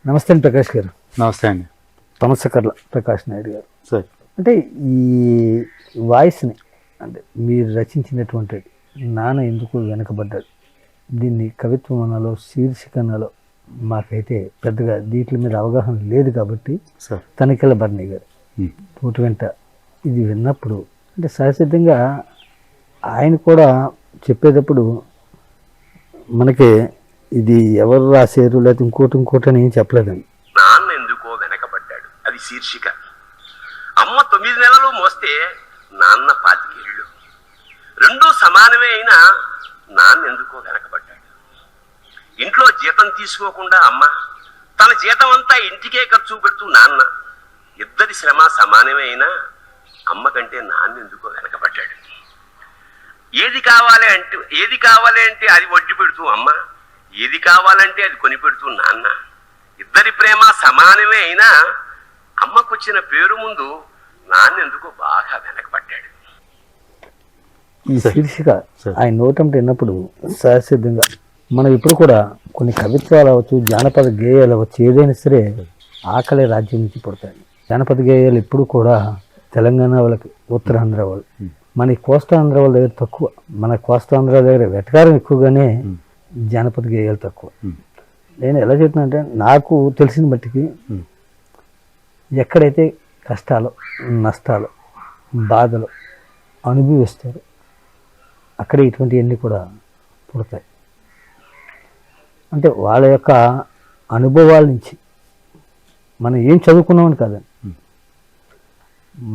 నమస్తే అండి ప్రకాష్ గారు. నమస్తే అండి. తమసకర్ల ప్రకాష్ నాయుడు గారు. సార్, అంటే ఈ వాయిస్ని అంటే మీరు రచించినటువంటి నాన్న ఎందుకు వెనకబడ్డాడు, దీన్ని కవిత్వం అనాలో శీర్షిక అనాలో మాకైతే పెద్దగా దీంట్ల మీద అవగాహన లేదు కాబట్టి సార్ తనికెళ్ళ భరణి గారు తోటి వెంట ఇది విన్నప్పుడు అంటే సహసిద్ధంగా ఆయన కూడా చెప్పేటప్పుడు మనకి ఇది ఎవరు రాశారు లేకపోతే ఇంకోటి అని ఏం చెప్పలేదండి. నాన్న ఎందుకో వెనకబడ్డాడు, అది శీర్షిక. అమ్మ 9 నెలలు మోస్తే నాన్న 25 ఏళ్ళు, రెండూ సమానమే అయినా నాన్న ఎందుకో వెనకబడ్డాడు. ఇంట్లో జీతం తీసుకోకుండా అమ్మ, తన జీతం అంతా ఇంటికే ఖర్చు పెడుతూ నాన్న, ఇద్దరి శ్రమ సమానమే అయినా అమ్మ కంటే నాన్న ఎందుకో వెనకబడ్డాడు. ఏది కావాలి అంటే అది వడ్డీ పెడుతూ అమ్మ, ఏది కావాలంటే అది కొని పెడుతూ నాన్న, ఇద్దరి ప్రేమ సమానమే అయినా అమ్మకొచ్చిన పేరు ముందు నాన్న ఎందుకో బాగా వెనకబడ్డాడు. ఈ శీర్షిక ఆయన నోటంటే విన్నప్పుడు సహసిద్ధంగా మనం ఇప్పుడు కూడా కొన్ని కవిత్వాలు అవ్వచ్చు, జానపద గేయాలు అవ్వచ్చు, ఏదైనా సరే ఆకలి రాజ్యం నుంచి పుడతాయి. జానపద గేయాలు ఇప్పుడు కూడా తెలంగాణ వాళ్ళకి, ఉత్తరాంధ్ర వాళ్ళు, మన కోస్తాంధ్ర వాళ్ళ దగ్గర తక్కువ. మన కోస్తాంధ్ర దగ్గర వెటకారం ఎక్కువగానే జానపద గేయాలు తక్కువ. నేను ఎలా చెప్తున్నా అంటే నాకు తెలిసిన బట్టికి ఎక్కడైతే కష్టాలు, నష్టాలు, బాధలు అనుభవిస్తారు అక్కడే ఇటువంటివన్నీ కూడా పుడతాయి. అంటే వాళ్ళ యొక్క అనుభవాల నుంచి మనం ఏం చదువుకున్నామని కాదండి,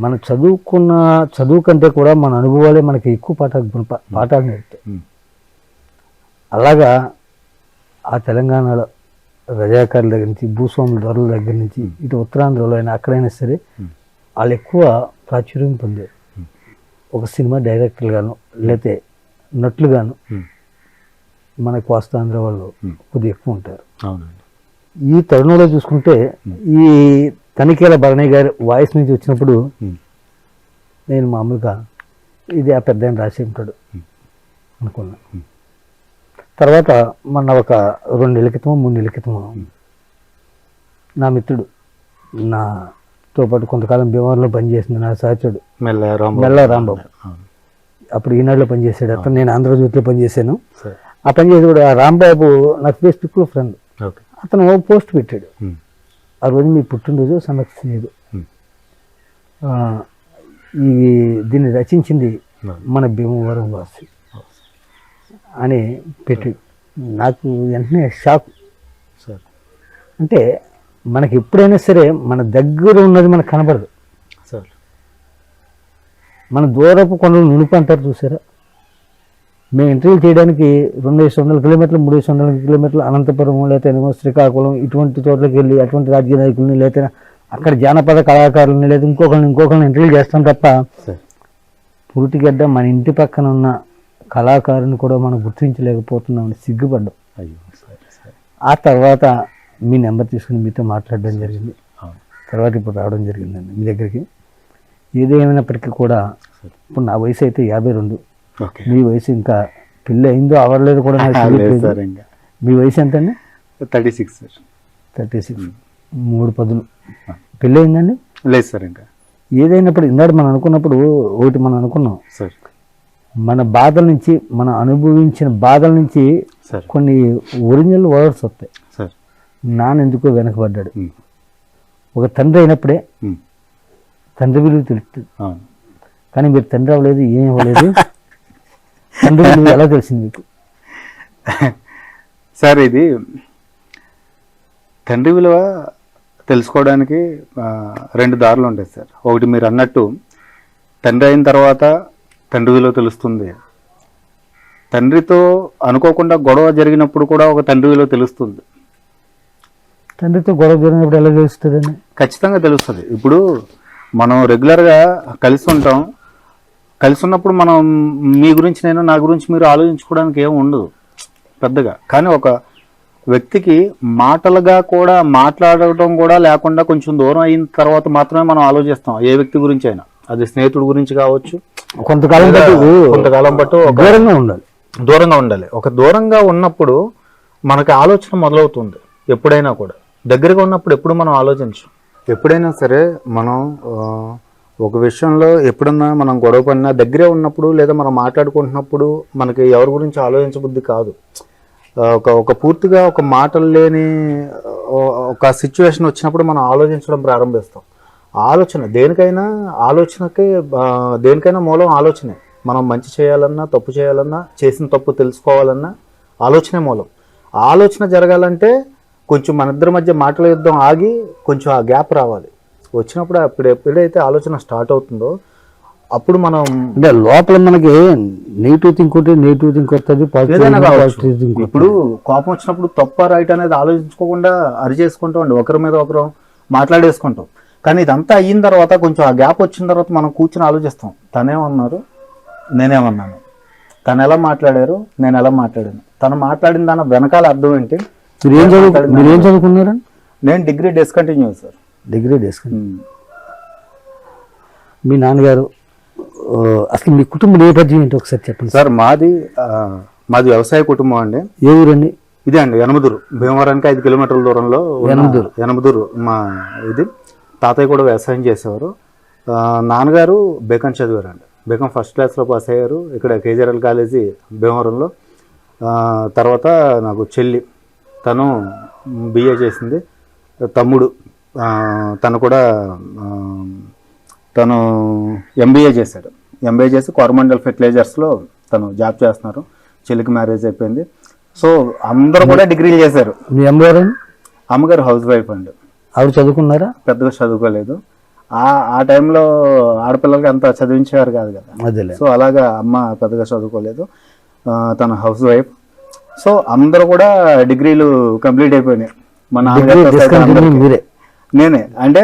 మనం చదువు కంటే కూడా మన అనుభవాలే మనకి ఎక్కువ పాఠాలు నేర్పుతాయి. అలాగా ఆ తెలంగాణలో రజాకారుల దగ్గర నుంచి, భూస్వాముల దొరల దగ్గర నుంచి, ఇటు ఉత్తరాంధ్రలో అయినా అక్కడైనా సరే వాళ్ళు ఎక్కువ ప్రాచుర్యం పొందారు. ఒక సినిమా డైరెక్టర్లుగాను లేకపోతే నటులుగాను మన కోస్తాంధ్ర వాళ్ళు కొద్దిగా ఎక్కువ ఉంటారు. ఈ తరుణంలో చూసుకుంటే ఈ తనిఖీల భరణి గారి వాయిస్ నుంచి వచ్చినప్పుడు నేను మామూలుగా ఇది ఆ పెద్ద ఆయన రాసి ఉంటాడు అనుకున్నా. తర్వాత మొన్న ఒక 2 నెలల క్రితమో 3 నెలల క్రితమో నా మిత్రుడు, నాతో పాటు కొంతకాలం భీమవరంలో పనిచేసింది నా సహచరుడు మెల్ల రాంబాబు, అప్పుడు ఈనాడులో పనిచేసాడు. అతను నేను ఆంధ్రజ్యోతిలో పనిచేశాను. ఆ పనిచేసి కూడా ఆ రాంబాబు నాకు ఫేస్బుక్లో ఫ్రెండ్. అతను పోస్ట్ పెట్టాడు, ఆ రోజు మీ పుట్టినరోజు సమస్య లేదు, దీన్ని రచించింది మన భీమవరం వాసి అని పెట్టి, నాకు వెంటనే షాక్. అంటే మనకి ఎప్పుడైనా సరే మన దగ్గర ఉన్నది మనకు కనబడదు. మన దూరపు కొండలు నునుపు అంటారు చూసారా. మేము ఇంటర్వ్యూ చేయడానికి 200 కిలోమీటర్లు 300 కిలోమీటర్లు అనంతపురం లేకపోతే శ్రీకాకుళం ఇటువంటి చోట్లకి వెళ్ళి అటువంటి రాజకీయ నాయకుల్ని లేకపోతే అక్కడ జానపద కళాకారులని లేదా ఇంకొకరిని ఇంటర్వ్యూ చేస్తాం తప్ప పురుటిగడ్డ మన ఇంటి పక్కన ఉన్న కళాకారుని కూడా మనం గుర్తించలేకపోతున్నామని సిగ్గుపడ్డాం. ఆ తర్వాత మీ నెంబర్ తీసుకుని మీతో మాట్లాడడం జరిగింది. తర్వాత ఇప్పుడు రావడం జరిగిందండి మీ దగ్గరికి. ఏదేమైనప్పటికీ కూడా ఇప్పుడు నా వయసు అయితే 52, మీ వయసు ఇంకా పెళ్ళి అయిందో అవ్వలేదు కూడా నాకు తెలియదు. మీ వయసు ఎంత అండి? 36. 36, 3 పదులు. పెళ్ళి అయిందండి? లేదు సార్. ఇంకా ఏదైనప్పుడు ఇందాక మనం అనుకున్నాం సార్, మన బాధల నుంచి, మనం అనుభవించిన బాధల నుంచి కొన్ని ఒరిజినల్ వర్డ్స్ వస్తాయి. నాన్న ఎందుకో వెనకబడ్డాడు. ఒక తండ్రి అయినప్పుడే తండ్రి విలువ తెలుస్తుంది. కానీ మీరు తండ్రి అవ్వలేదు, ఏం అవ్వలేదు. తండ్రి విలువ ఎలా తెలిసింది మీకు? సార్, ఇది తండ్రి విలువ తెలుసుకోవడానికి 2 దారులు ఉంటాయి సార్. ఒకటి మీరు అన్నట్టు తండ్రి అయిన తర్వాత తండ్రి విలువ తెలుస్తుంది. తండ్రితో అనుకోకుండా గొడవ జరిగినప్పుడు కూడా ఒక తండ్రి విలువ తెలుస్తుంది. తండ్రితో గొడవ జరిగినప్పుడు ఎలా తెలుస్తుందండి? ఖచ్చితంగా తెలుస్తుంది. ఇప్పుడు మనం రెగ్యులర్గా కలిసి ఉంటాం. కలిసి ఉన్నప్పుడు మనం మీ గురించి నేను, నా గురించి మీరు ఆలోచించుకోవడానికి ఏమి ఉండదు పెద్దగా. కానీ ఒక వ్యక్తికి మాటలుగా కూడా మాట్లాడటం కూడా లేకుండా కొంచెం దూరం అయిన తర్వాత మాత్రమే మనం ఆలోచిస్తాం ఏ వ్యక్తి గురించి అయినా. అది స్నేహితుడి గురించి కావచ్చు, కొంతకాలం పాటు దూరంగా ఉండాలి. ఒక దూరంగా ఉన్నప్పుడు మనకి ఆలోచన మొదలవుతుంది ఎప్పుడైనా కూడా. దగ్గరగా ఉన్నప్పుడు ఎప్పుడు మనం ఆలోచించం. ఎప్పుడైనా సరే మనం ఒక విషయంలో ఎప్పుడన్నా మనం గొడవ పడినా దగ్గరే ఉన్నప్పుడు లేదా మనం మాట్లాడుకుంటున్నప్పుడు మనకి ఎవరి గురించి ఆలోచించబుద్ధి కాదు. ఒక పూర్తిగా ఒక మాటలు లేని ఒక సిచ్యువేషన్ వచ్చినప్పుడు మనం ఆలోచించడం ప్రారంభిస్తాం. ఆలోచన దేనికైనా మూలం ఆలోచనే. మనం మంచి చేయాలన్నా తప్పు చేయాలన్నా చేసిన తప్పు తెలుసుకోవాలన్నా ఆలోచనే మూలం. ఆలోచన జరగాలంటే కొంచెం మన ఇద్దరి మధ్య మాటల యుద్ధం ఆగి కొంచెం ఆ గ్యాప్ రావాలి. వచ్చినప్పుడు ఎప్పుడైతే ఆలోచన స్టార్ట్ అవుతుందో అప్పుడు మనం అంటే లోపల మనకి నెగిటివ్ థింక్ వస్తుంది, ఏదైనా కావచ్చు. ఇప్పుడు కోపం వచ్చినప్పుడు తప్ప రైట్ అనేది ఆలోచించుకోకుండా అరిచేసుకుంటాం, ఒకరి మీద ఒకరు మాట్లాడేసుకుంటాం. కానీ ఇదంతా అయిన తర్వాత కొంచెం ఆ గ్యాప్ వచ్చిన తర్వాత మనం కూర్చొని ఆలోచిస్తాం, తనేమన్నారు నేనేమన్నాను, తను ఎలా మాట్లాడారు నేను ఎలా మాట్లాడాను, తను మాట్లాడిన దాని వెనకాల అర్థం ఏంటి. మీరేం చదువుకున్నారా? నేను degree discontinue sir. Degree discontinue. మీ నాన్నగారు అసలు మీ కుటుంబ నేపథ్యం ఏంటి ఒకసారి చెప్పండి సార్. మాది వ్యవసాయ కుటుంబం అండి. ఏ ఊరండి? ఇదే అండి యనమదురు, భీమవరానికి 5 కిలోమీటర్ల దూరంలో యనమదురు మా ఇది. తాతయ్య కూడా వ్యవసాయం చేసేవారు. నాన్నగారు బీకాం చదివారండి. బీకాం ఫస్ట్ క్లాస్లో పాస్ అయ్యారు ఇక్కడ కేజీఆర్ఎల్ కాలేజీ భీమవరంలో. తర్వాత నాకు చెల్లి, తను బిఏ చేసింది. తమ్ముడు తను ఎంబీఏ చేశాడు. ఎంబీఏ చేసి కోరమండల్ ఫెర్టిలైజర్స్లో తను జాబ్ చేస్తున్నారు. చెల్లికి మ్యారేజ్ అయిపోయింది. సో అందరూ కూడా డిగ్రీలు చేశారు. మీ అమ్మగారు హౌస్ వైఫ్ అండి. ఆవిడ చదువుకున్నారా? పెద్దగా చదువుకోలేదు. ఆ టైంలో ఆడపిల్లలకి అంత చదివించేవారు కాదు కదా. సో అలాగా అమ్మ పెద్దగా చదువుకోలేదు, తన హౌస్ వైఫ్. సో అందరూ కూడా డిగ్రీలు కంప్లీట్ అయిపోయినాయి. మా నాన్నగారు నేనే. అంటే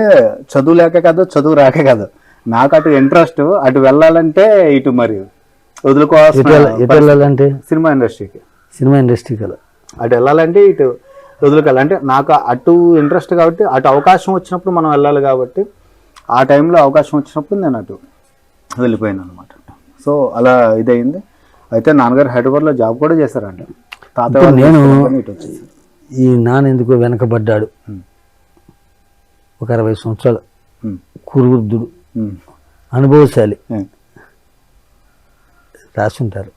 చదువు లేక కాదు, చదువు రాక కాదు, నాకు అటు ఇంట్రెస్ట్, అటు వెళ్ళాలంటే ఇటు మరి వదులుకోవాలంటే సినిమా ఇండస్ట్రీకి అటు వెళ్ళాలంటే ఇటు వదులుకోవాలంటే నాకు అటు ఇంట్రెస్ట్ కాబట్టి అటు అవకాశం వచ్చినప్పుడు మనం వెళ్ళాలి కాబట్టి ఆ టైంలో అవకాశం వచ్చినప్పుడు నేను అటు వెళ్ళిపోయాను అనమాట. సో అలా ఇదయింది. అయితే నాన్నగారు హైదరాబాద్లో జాబ్ కూడా చేశారంట. తాతయ్య నేను ఈ నాన్న ఎందుకు వెనకబడ్డాడు, ఒక 60 సంవత్సరాలు కురువృద్ధుడు, అనుభవశాలి రాసుంటారు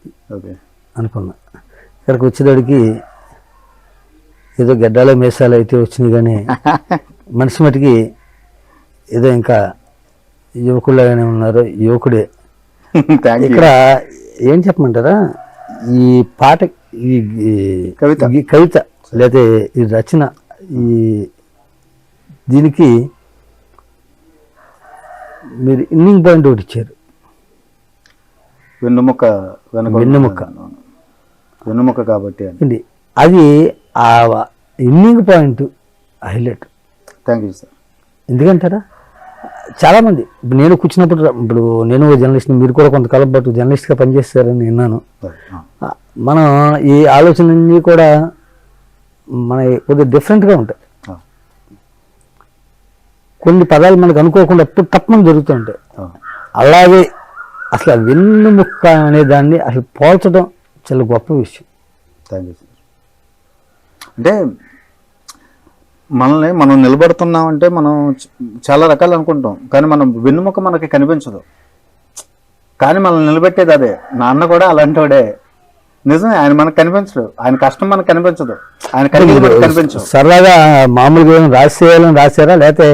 అనుకున్నా. ఇక్కడికి వచ్చేదాడికి ఏదో గడ్డాలో మేసాలు అయితే వచ్చినాయి, కానీ మనిషి మటుకి ఏదో ఇంకా యువకుల్లాగానే ఉన్నారు, యువకుడే. ఇక్కడ ఏం చెప్పమంటారా, ఈ పాట, ఈ కవిత లేదా ఈ రచన, దీనికి మీరు ఇన్నింగ్ పాయింట్ ఒకటి ఇచ్చారు, వెన్నుముక్క కాబట్టి అండి. అది ఆ inning point highlight. Thank you sir. ఎందుకంటారా, చాలామంది నేను కూర్చున్నప్పుడు, ఇప్పుడు నేను జర్నలిస్ట్, మీరు కూడా కొంతకాలం పాటు జర్నలిస్ట్గా పనిచేస్తారని విన్నాను. మనం ఈ ఆలోచనలన్నీ కూడా మన కొద్దిగా డిఫరెంట్గా ఉంటాయి. కొన్ని పదాలు మనకు అనుకోకుండా ఎప్పుడు తప్పని జరుగుతూ ఉంటాయి. అలాగే అసలు వెన్నుముక్క అనే దాన్ని అసలు పోల్చడం చాలా గొప్ప విషయం. Thank you sir. అంటే మనల్ని మనం నిలబడుతున్నామంటే మనం చాలా రకాలు అనుకుంటాం, కానీ మనం వెన్నుముక్క మనకి కనిపించదు, కానీ మనల్ని నిలబెట్టేది అదే. నాన్న కూడా అలాంటి వాడే. నిజమే, ఆయన మనకు కనిపించడు, ఆయన కష్టం మనకు కనిపించదు, ఆయన కనిపించదు. సరదాగా మామూలుగా రాశారా, లేకపోతే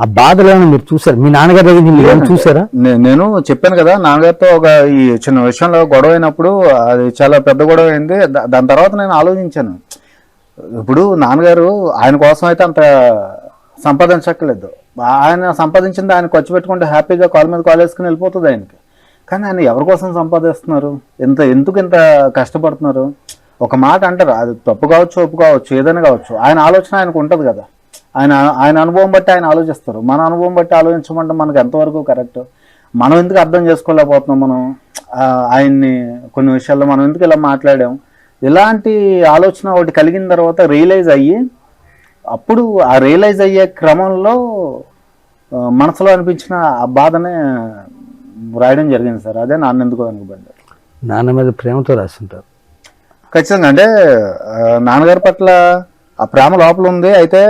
ఆ బాధలో మీరు చూసారు? మీ నాన్నగారి దగ్గర మీరు చూసారా? నేను చెప్పాను కదా, నాన్నగారితో ఒక ఈ చిన్న విషయంలో గొడవ అయినప్పుడు, అది చాలా పెద్ద గొడవ అయింది. దాని తర్వాత నేను ఆలోచించాను, ఇప్పుడు నాన్నగారు ఆయన కోసం అయితే అంత సంపాదించక్కర్లేదు, ఆయన సంపాదించింది ఆయన ఖర్చు పెట్టుకుంటే హ్యాపీగా కాల్ మీద కాల్ వేసుకుని వెళ్ళిపోతుంది ఆయనకి. కానీ ఆయన ఎవరి కోసం సంపాదిస్తున్నారు, ఎందుకు ఇంత కష్టపడుతున్నారు? ఒక మాట అంటారు, అది తప్పు కావచ్చు, ఒప్పు కావచ్చు, ఏదైనా కావచ్చు, ఆయన ఆలోచన ఆయనకు ఉంటుంది కదా. ఆయన అనుభవం బట్టి ఆయన ఆలోచిస్తారు. మన అనుభవం బట్టి ఆలోచించమంటే మనకు ఎంతవరకు కరెక్ట్? మనం ఎందుకు అర్థం చేసుకోలేకపోతున్నాం? మనం ఆయన్ని కొన్ని విషయాల్లో మనం ఎందుకు ఇలా మాట్లాడాం? ఇలాంటి ఆలోచన ఒకటి కలిగిన తర్వాత రియలైజ్ అయ్యి, అప్పుడు ఆ రియలైజ్ అయ్యే క్రమంలో మనసులో అనిపించిన ఆ బాధనే రాయడం జరిగింది సార్. అదే నాన్న ఎందుకో వెనకబడ్డారు. నాన్న మీద ప్రేమతో రాస్తుంటారు ఖచ్చితంగా. అంటే నాన్నగారి పట్ల ఆ ప్రేమ లోపల ఉంది. అయితే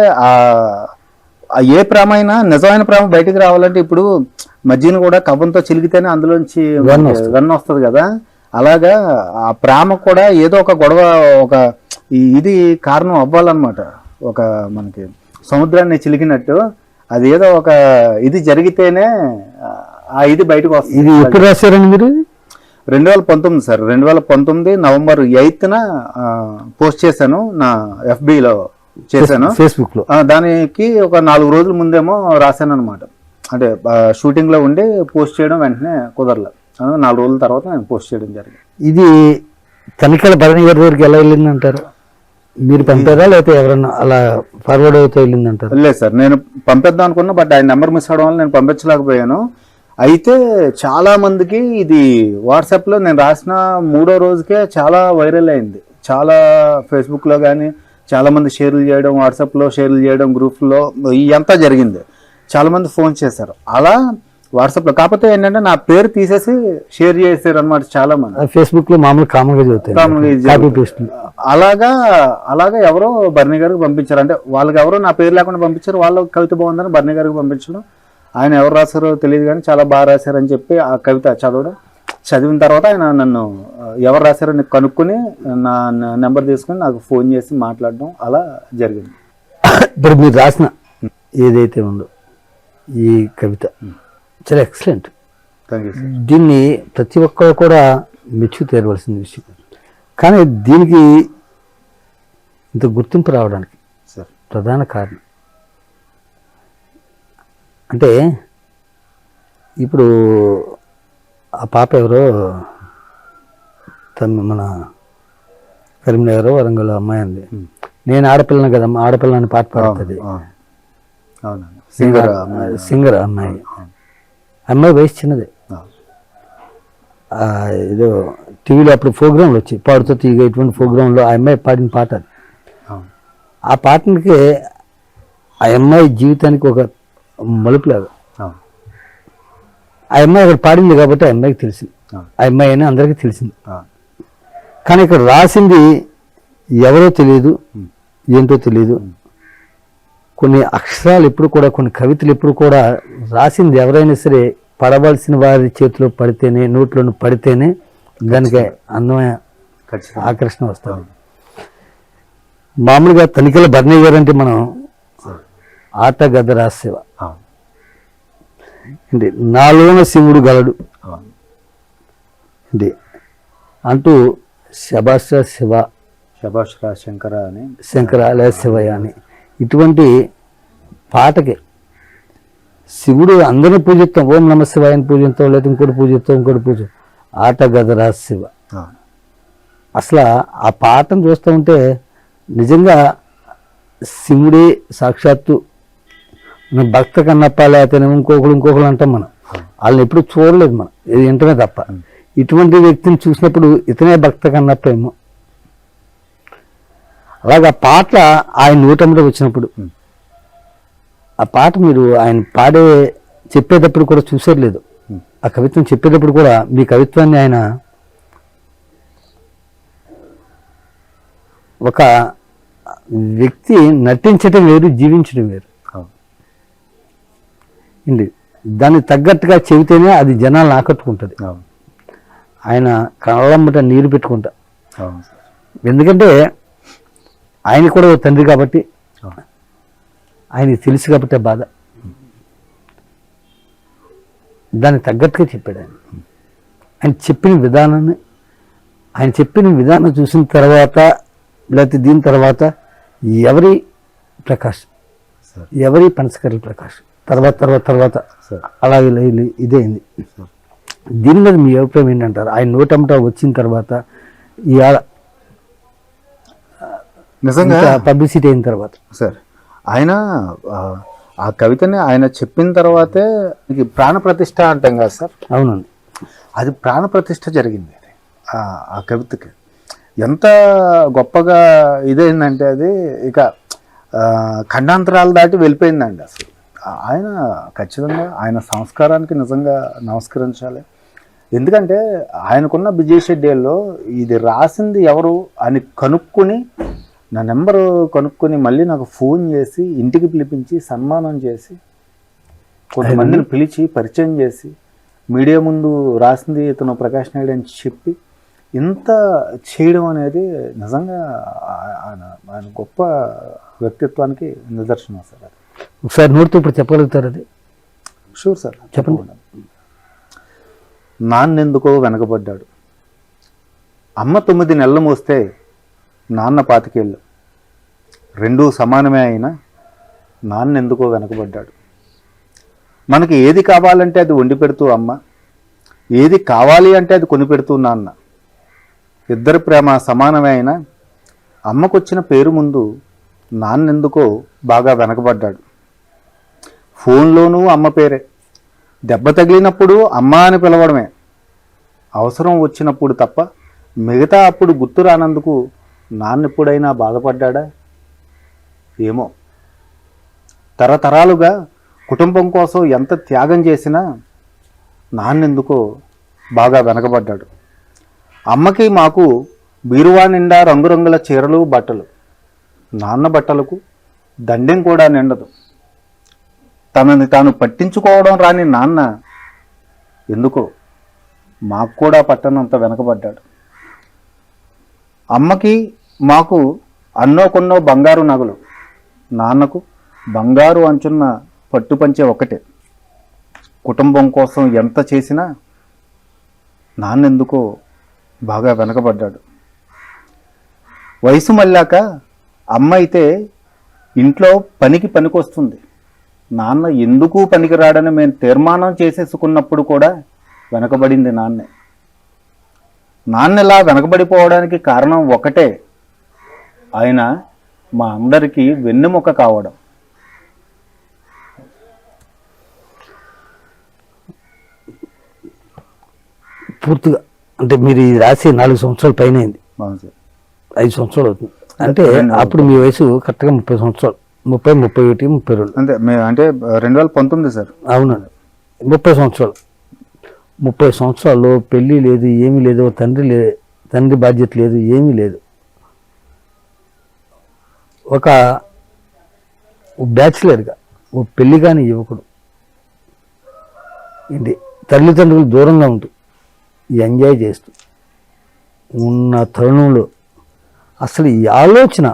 ఏ ప్రేమ అయినా నిజమైన ప్రేమ బయటికి రావాలంటే ఇప్పుడు మధ్యన కూడా కవ్వంతో చిలికితేనే అందులోంచి వెన్న వస్తుంది కదా, అలాగా ఆ ప్రేమ కూడా ఏదో ఒక గొడవ, ఒక ఇది కారణం అవ్వాలన్నమాట. ఒక మనకి సముద్రాన్ని చిలికినట్టు అది ఏదో ఒక ఇది జరిగితేనే ఆ ఇది బయటకు వస్తుంది. ఇది ఎప్పుడు రాశారండి మీరు? 2019 సార్. 2019 నవంబర్ 8న పోస్ట్ చేశాను, నా FBలో చేశాను, ఫేస్బుక్ లో. దానికి ఒక 4 రోజుల ముందేమో రాశాను అనమాట. అంటే షూటింగ్ లో ఉండి పోస్ట్ చేయడం వెంటనే కుదరలేదు. 4 రోజుల తర్వాత నేను పోస్ట్ చేయడం జరిగింది. ఇది తనిఖీల భరణి గారి దగ్గరికి ఎలా వెళ్ళిందంటారు? మీరు పంపారా లేకపోతే ఎవరన్నా అలా ఫార్వర్డ్ అవుతూ వెళ్ళిందంటారు? లేదు సార్, నేను పంపిద్దాం అనుకున్నా, బట్ ఆయన నెంబర్ మిస్ అవడం వల్ల నేను పంపించలేకపోయాను. అయితే చాలా మందికి ఇది వాట్సాప్లో నేను రాసిన 3వ రోజుకే చాలా వైరల్ అయింది. చాలా ఫేస్బుక్లో కానీ చాలా మంది షేర్లు చేయడం, వాట్సాప్లో షేర్లు చేయడం, గ్రూప్లో ఇదంతా జరిగింది. చాలా మంది ఫోన్ చేశారు అలా వాట్సాప్లో. కాకపోతే ఏంటంటే నా పేరు తీసేసి షేర్ చేశారు అనమాట చాలా మంది. ఫేస్బుక్ లో మామూలు కామన్గా చదువుతాయి. అలాగా ఎవరో బర్నీ గారికి పంపించారు. అంటే వాళ్ళకి ఎవరో నా పేరు లేకుండా పంపించారు. వాళ్ళ కవిత బాగుందని బర్నీ గారికి పంపించడం, ఆయన ఎవరు రాశారో తెలియదు కానీ చాలా బాగా రాశారని చెప్పి ఆ కవిత చదివిన తర్వాత ఆయన నన్ను ఎవరు రాశారని కనుక్కొని నా నెంబర్ తీసుకొని నాకు ఫోన్ చేసి మాట్లాడడం అలా జరిగింది. ఇప్పుడు మీరు రాసిన ఏదైతే ఉందో ఈ కవిత చాలా ఎక్సలెంట్. Thank you sir. దీన్ని ప్రతి ఒక్కరు కూడా మెచ్చుకు తీరవలసిన విషయం. కానీ దీనికి ఇంత గుర్తింపు రావడానికి సార్ ప్రధాన కారణం అంటే ఇప్పుడు ఆ పాప ఎవరో మన కరీంనగర్ వరంగల్ అమ్మాయి అంది, నేను ఆడపిల్లను కదమ్మా, ఆడపిల్లని పాట పాడుతుంది. సింగర్ అమ్మాయి. అమ్మాయి వయసు చిన్నదే. ఏదో టీవీలో అప్పుడు ప్రోగ్రాంలు వచ్చి పాడుతూ తీగ ఇటువంటి ప్రోగ్రాంలో ఆ అమ్మాయి పాడిన పాట అది. ఆ పాటకి ఆ అమ్మాయి జీవితానికి ఒక మలుపులాగా ఆ అమ్మాయి అక్కడ పాడింది కాబట్టి ఆ అమ్మాయికి తెలిసింది, ఆ అమ్మాయి అని అందరికీ తెలిసింది. కానీ ఇక్కడ రాసింది ఎవరో తెలియదు, ఏంటో తెలియదు. కొన్ని అక్షరాలు ఎప్పుడు కూడా, కొన్ని కవితలు ఎప్పుడు కూడా రాసింది ఎవరైనా సరే పడవలసిన వారి చేతిలో పడితేనే, నోట్లోనూ పడితేనే దానికి అందమైన ఆకర్షణ వస్తుంది. మామూలుగా తనిఖీల భరణి గారు అంటే మనం ఆట గద రాసేవ అంటే నాలోన శివుడు గలడు అంటే అంటూ శభాష శివ, శభాష్ శంకర అని, శంకరాలయ శివయ్య అని ఇటువంటి పాటకి శివుడు అందరినీ పూజిస్తాం, ఓం నమ శివాయని పూజిస్తాం, లేదా ఇంకోటి పూజిస్తాం, ఇంకోటి పూజ. ఆట గదరా శివ. అసలు ఆ పాటను చూస్తూ ఉంటే నిజంగా శివుడే సాక్షాత్తు భక్త కన్నప్ప, లేకపోతే ఇంకొకరు అంటాం మనం. వాళ్ళని ఎప్పుడు చూడలేదు మనం, ఇది వింటమే తప్ప. ఇటువంటి వ్యక్తిని చూసినప్పుడు ఇతనే భక్త కన్నప్ప ఏమో. అలాగే ఆ పాట ఆయన నోటంలో వచ్చినప్పుడు ఆ పాట మీరు ఆయన చెప్పేటప్పుడు కూడా చూసేయలేదు. ఆ కవిత్వం చెప్పేటప్పుడు కూడా మీ కవిత్వాన్ని ఆయన ఒక వ్యక్తి నటించడం వేరు, జీవించడం వేరు. దాన్ని తగ్గట్టుగా చెబితేనే అది జనాలను ఆకట్టుకుంటుంది. ఆయన కళ్ళమ్మట నీరు పెట్టుకుంటా. ఎందుకంటే ఆయన కూడా ఒక తండ్రి కాబట్టి ఆయనకి తెలుసు కాబట్టి బాధ. దానికి తగ్గట్టుగా చెప్పాడు ఆయన. ఆయన చెప్పిన విధానం చూసిన తర్వాత, లేకపోతే దీని తర్వాత ఎవరి ప్రకాష్, ఎవరి పనసకర్ల ప్రకాష్ తర్వాత అలాగే ఇదేంది. దీని మీద మీ అభిప్రాయం ఏంటంటారు? ఆయన నోటంట వచ్చిన తర్వాత ఇవాళ నిజంగా పబ్లిసిటీ అయిన తర్వాత సార్ ఆయన ఆ కవితని ఆయన చెప్పిన తర్వాతే ప్రాణ ప్రతిష్ఠ అంటాం కదా సార్. అవునండి, అది ప్రాణ ప్రతిష్ఠ జరిగింది. అది ఆ కవితకి ఎంత గొప్పగా ఇదైందంటే అది ఇక ఖండాంతరాలు దాటి వెళ్ళిపోయిందండి. అసలు ఆయన ఖచ్చితంగా ఆయన సంస్కారానికి నిజంగా నమస్కరించాలి. ఎందుకంటే ఆయనకున్న బిజీ షెడ్యూల్లో ఇది రాసింది ఎవరు అని కనుక్కొని నా నెంబరు కనుక్కొని మళ్ళీ నాకు ఫోన్ చేసి ఇంటికి పిలిపించి సన్మానం చేసి కొంతమందిని పిలిచి పరిచయం చేసి మీడియా ముందు రాసింది ఇతను ప్రకాష్ నాయుడు అని చెప్పి ఇంత చేయడం అనేది నిజంగా ఆయన గొప్ప వ్యక్తిత్వానికి నిదర్శనం సార్. అది ఒకసారి నోటితో ఇప్పుడు చెప్పగలుగుతారు అది? షూర్ సార్, చెప్పండి. నాన్నెందుకో వెనకబడ్డాడు. అమ్మ 9 నెలలు మోస్తే నాన్న 25 ఏళ్ళు. రెండూ సమానమే అయినా నాన్నెందుకో వెనకబడ్డాడు. మనకి ఏది కావాలంటే అది వండి పెడుతూ అమ్మ, ఏది కావాలి అంటే అది కొని పెడుతూ నాన్న. ఇద్దరి ప్రేమ సమానమే అయినా అమ్మకొచ్చిన పేరు ముందు నాన్నెందుకో బాగా వెనకబడ్డాడు. ఫోన్లోనూ అమ్మ పేరే, దెబ్బ తగిలినప్పుడు అమ్మ అని పిలవడమే, అవసరం వచ్చినప్పుడు తప్ప మిగతా అప్పుడు గుర్తు రానందుకు నాన్నెప్పుడైనా బాధపడ్డా? ఏమో. తరతరాలుగా కుటుంబం కోసం ఎంత త్యాగం చేసినా నాన్నెందుకో బాగా వెనకబడ్డాడు. అమ్మకి మాకు బీరువా నిండా రంగురంగుల చీరలు బట్టలు, నాన్న బట్టలకు దండెం కూడా నిండదు. తనని తాను పట్టించుకోవడం రాని నాన్న ఎందుకో మాకు కూడా పట్టనంత వెనకబడ్డాడు. అమ్మకి మాకు అన్నో కొన్నో బంగారు నగలు, నాన్నకు బంగారు అంచున్న పట్టుపంచే ఒకటే. కుటుంబం కోసం ఎంత చేసినా నాన్నెందుకో బాగా వెనకబడ్డాడు. వయసు మళ్ళాక అమ్మ అయితే ఇంట్లో పనికి పనికొస్తుంది, నాన్న ఎందుకు పనికిరాడని మేము తీర్మానం చేసేసుకున్నప్పుడు కూడా వెనకబడింది నాన్నే. నాన్న ఇలా వెనకబడిపోవడానికి కారణం ఒకటే, ఆయన మా అందరికీ వెన్నెముక కావడం. పూర్తిగా అంటే మీరు ఇది రాసి 4 సంవత్సరాల పైన అయింది. అవును సార్, 5 సంవత్సరాలు అవుతుంది. అంటే అప్పుడు మీ వయసు కరెక్ట్గా 30 సంవత్సరాలు, 30, 31, 32. అంతే. అంటే 2019 సార్. అవునండి, 30 సంవత్సరాలు. 30 సంవత్సరాల్లో పెళ్ళి లేదు, ఏమీ లేదు, తండ్రి బాధ్యత లేదు, ఏమీ లేదు. ఒక బ్యాచిలర్గా, ఓ పెళ్లి కాని యువకుడు ఏంటి తల్లిదండ్రులు దూరంగా ఉంటూ ఎంజాయ్ చేస్తూ ఉన్న తరుణంలో అసలు ఈ ఆలోచన,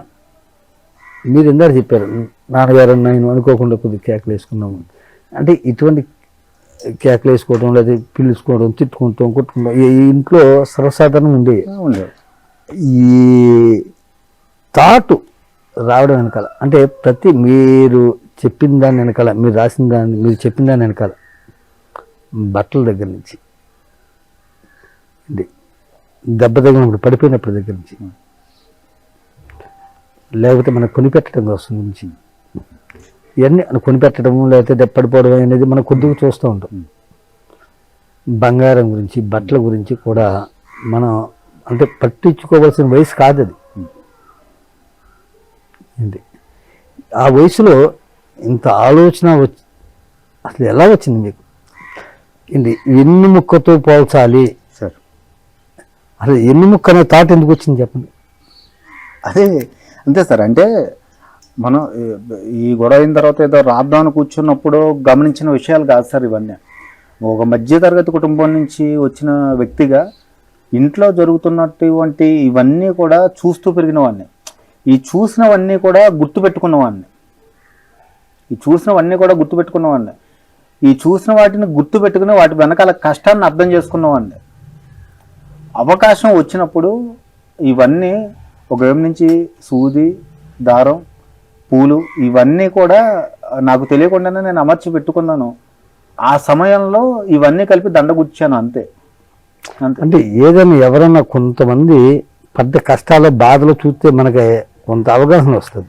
మీరు ఎందాక చెప్పారు నాన్నగారు నేను అనుకోకుండా కొద్దిగా కేకలు వేసుకున్నాము అంటే, ఇటువంటి కేకలు వేసుకోవడం లేదా పిలుచుకోవడం, తిట్టుకుంటాం, కొట్టుకుంటాం ఈ ఇంట్లో సర్వసాధారణంగా ఉండేవి. ఈ థాట్ రావడం వెనకాల అంటే మీరు చెప్పిన దాని వెనకాల, మీరు రాసిన దాన్ని, మీరు చెప్పిన దాని వెనకాల బట్టల దగ్గర నుంచి, దెబ్బ తగినప్పుడు పడిపోయినప్పుడు దగ్గర నుంచి, లేకపోతే మనకు కొనిపెట్టడం కోసం గురించి, ఇవన్నీ కొనిపెట్టడం లేకపోతే పడిపోవడం అనేది మనం కొద్దిగా చూస్తూ ఉంటాం. బంగారం గురించి, బట్టల గురించి కూడా మనం అంటే పట్టించుకోవాల్సిన వయసు కాదు అది. ఏంటి ఆ వయసులో ఇంత ఆలోచన అసలు ఎలా వచ్చింది మీకు? ఏంటి ఎన్నుముక్కతో పోల్చాలి సార్, అసలు ఎన్నుముక్క అనే థాట్ ఎందుకు వచ్చింది చెప్పండి? అదే అంతే సార్. అంటే మనం ఈ గొడవ అయిన తర్వాత ఏదో రాద్దామని కూర్చున్నప్పుడు గమనించిన విషయాలు కాదు సార్ ఇవన్నీ. ఒక మధ్యతరగతి కుటుంబం నుంచి వచ్చిన వ్యక్తిగా ఇంట్లో జరుగుతున్నటువంటి ఇవన్నీ కూడా చూస్తూ పెరిగినవాడిని. ఈ చూసినవన్నీ కూడా గుర్తుపెట్టుకున్నవాడిని. ఈ చూసిన వాటిని గుర్తుపెట్టుకుని వాటి వెనకాల కష్టాన్ని అర్థం చేసుకున్నవాడిని. అవకాశం వచ్చినప్పుడు ఇవన్నీ ఒక వైపు నుంచి సూది, దారం, పూలు ఇవన్నీ కూడా నాకు తెలియకుండానే నేను అమర్చి పెట్టుకున్నాను. ఆ సమయంలో ఇవన్నీ కలిపి దండగుచ్చాను అంతే. అంటే ఏదైనా ఎవరన్నా కొంతమంది పెద్ద కష్టాలు, బాధలు చూస్తే మనకి కొంత అవగాహన వస్తుంది.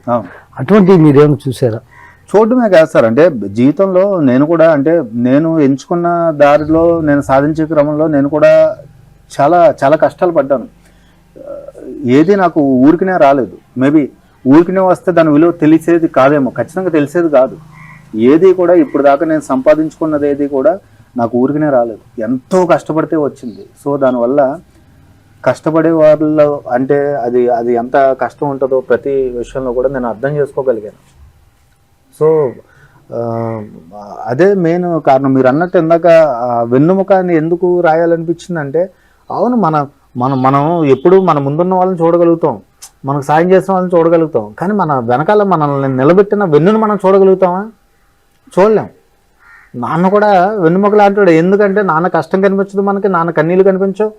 అటువంటి మీరేమైనా చూసారా? చూడడమే కాదు సార్, అంటే జీవితంలో నేను కూడా, అంటే నేను ఎంచుకున్న దారిలో నేను సాధించే క్రమంలో నేను కూడా చాలా చాలా కష్టాలు పడ్డాను. ఏది నాకు ఊరికినే రాలేదు. మేబీ ఊరికినే వస్తే దాని విలువ తెలిసేది కాదేమో, ఖచ్చితంగా తెలిసేది కాదు. ఏది కూడా ఇప్పుడు దాకా నేను సంపాదించుకున్నది ఏది కూడా నాకు ఊరికినే రాలేదు, ఎంతో కష్టపడితే వచ్చింది. సో దానివల్ల కష్టపడే వాళ్ళు అంటే అది అది ఎంత కష్టం ఉంటుందో ప్రతి విషయంలో కూడా నేను అర్థం చేసుకోగలిగాను. సో అదే మెయిన్ కారణం. మీరు అన్నట్టు ఇందాక వెన్నుముకాన్ని ఎందుకు రాయాలనిపించిందంటే, అవును మనం ఎప్పుడు మన ముందున్న వాళ్ళని చూడగలుగుతాం, మనకు సాయం చేసిన వాళ్ళని చూడగలుగుతాం, కానీ మన వెనకాల మనల్ని నిలబెట్టిన వెన్నును మనం చూడగలుగుతామా? చూడలేం. నాన్న కూడా వెన్నుముకలు అంటాడు. ఎందుకంటే నాన్న కష్టం కనిపించదు మనకి, నాన్న కన్నీళ్ళు కనిపించవు,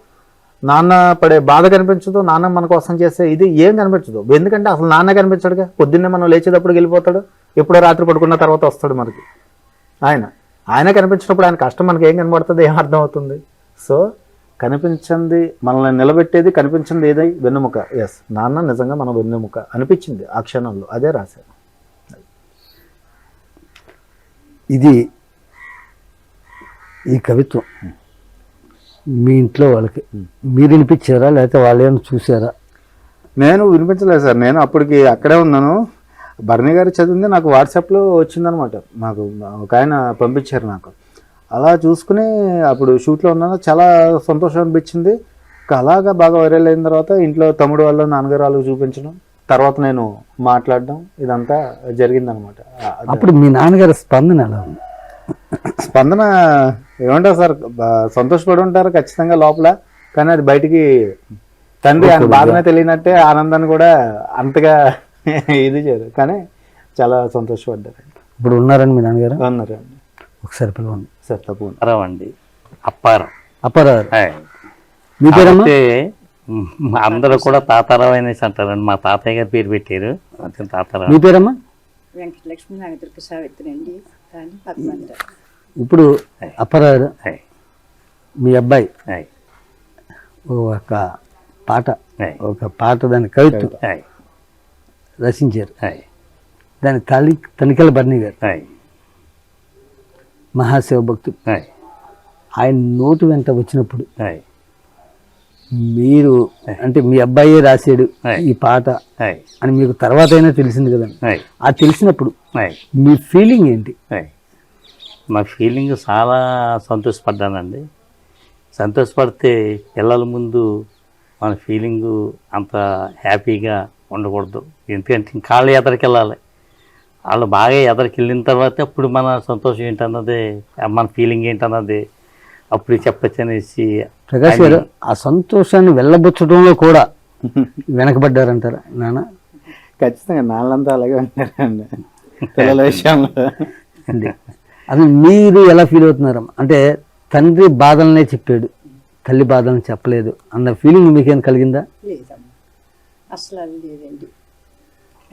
నాన్న పడే బాధ కనిపించదు, నాన్న మన కోసం చేసే ఇది ఏం కనిపించదు. ఎందుకంటే అసలు నాన్న కనిపించడుగా. పొద్దున్నే మనం లేచేటప్పుడు వెళ్ళిపోతాడు, ఎప్పుడో రాత్రి పడుకున్న తర్వాత వస్తాడు మనకి. ఆయన కనిపించినప్పుడు ఆయన కష్టం మనకి ఏం కనబడుతుంది, ఏం అర్థం అవుతుంది? సో కనిపించింది మనల్ని నిలబెట్టేది, కనిపించింది ఏదై వెన్నుముక. ఎస్, నాన్న నిజంగా మన వెన్నుముక అనిపించింది ఆ క్షణంలో. అదే రాశాను. ఇది ఈ కవిత్వం మీ ఇంట్లో వాళ్ళకి మీరు వినిపించారా, లేకపోతే వాళ్ళు ఏమైనా చూసారా? నేను వినిపించలేదు సార్. నేను అప్పటికి అక్కడే ఉన్నాను. భరణి గారు చదివింది నాకు వాట్సాప్లో వచ్చిందనమాట. నాకు ఒక ఆయన పంపించారు నాకు. అలా చూసుకుని అప్పుడు షూట్లో ఉన్నాను. చాలా సంతోషం అనిపించింది. అలాగా బాగా వైరల్ అయిన తర్వాత ఇంట్లో తమ్ముడు వాళ్ళు, నాన్నగారు వాళ్ళకి చూపించడం, తర్వాత నేను మాట్లాడడం, ఇదంతా జరిగిందనమాట. అప్పుడు మీ నాన్నగారి స్పందన ఎలా ఉంది? స్పందన ఏమంటారు సార్, సంతోషపడి ఉంటారు ఖచ్చితంగా లోపల, కానీ అది బయటికి తండ్రి ఆయన బాధనే తెలియనట్టే ఆనందాన్ని కూడా అంతగా ఇది చేయరు, కానీ చాలా సంతోషపడ్డారు. ఇప్పుడు ఉన్నారండి మీ నాన్నగారు? ఉన్నారు. ఒకసారి పిలవండి సార్. తప్పకుండా. అండి అప్పారం. అప్పారావు. మీ పేరమ్మా? అందరూ కూడా తాతారావు అనేసి అంటారండి. మా తాతయ్య గారి పేరు పెట్టారు, తాతారావు. మీ పేరమ్మా? వెంకటలక్ష్మి నాగదుర్గ సావిత్రి అండి, కానీ పద్మంట. ఇప్పుడు అప్పారావు మీ అబ్బాయి ఒక పాట దాని కవిత్వం రచించారు. దాని తనికెల భరణి గారు మహాశివభక్తుడు. ఆయన నోటు వెంట వచ్చినప్పుడు మీరు అంటే మీ అబ్బాయే రాశాడు ఈ పాట అని మీకు తర్వాత అయినా తెలిసింది కదండి. అది తెలిసినప్పుడు మీ ఫీలింగ్ ఏంటి? మా ఫీలింగ్ చాలా సంతోషపడ్డానండి. సంతోషపడితే పిల్లల ముందు మన ఫీలింగు అంత హ్యాపీగా ఉండకూడదు. ఎందుకంటే కాళ్ళ ఎదరికి వెళ్ళాలి. వాళ్ళు బాగా ఎదరికి వెళ్ళిన తర్వాత అప్పుడు మన సంతోషం ఏంటన్నది, మన ఫీలింగ్ ఏంటన్నది అప్పుడు చెప్పచ్చు అనేసి. ప్రకాష్ గారు, ఆ సంతోషాన్ని వెళ్ళబుచ్చడంలో కూడా వెనకబడ్డారంటారా నాన్న? ఖచ్చితంగా నాళ్ళంతా అలాగే ఉంటారండి పిల్లల విషయంలో. అది మీరు ఎలా ఫీల్ అవుతున్నారు? అంటే తండ్రి బాధలనే చెప్పాడు, తల్లి బాధలను చెప్పలేదు అన్న ఫీలింగ్ మీకేం కలిగిందా? లేదమ్మా, అసలు అది లేదండి.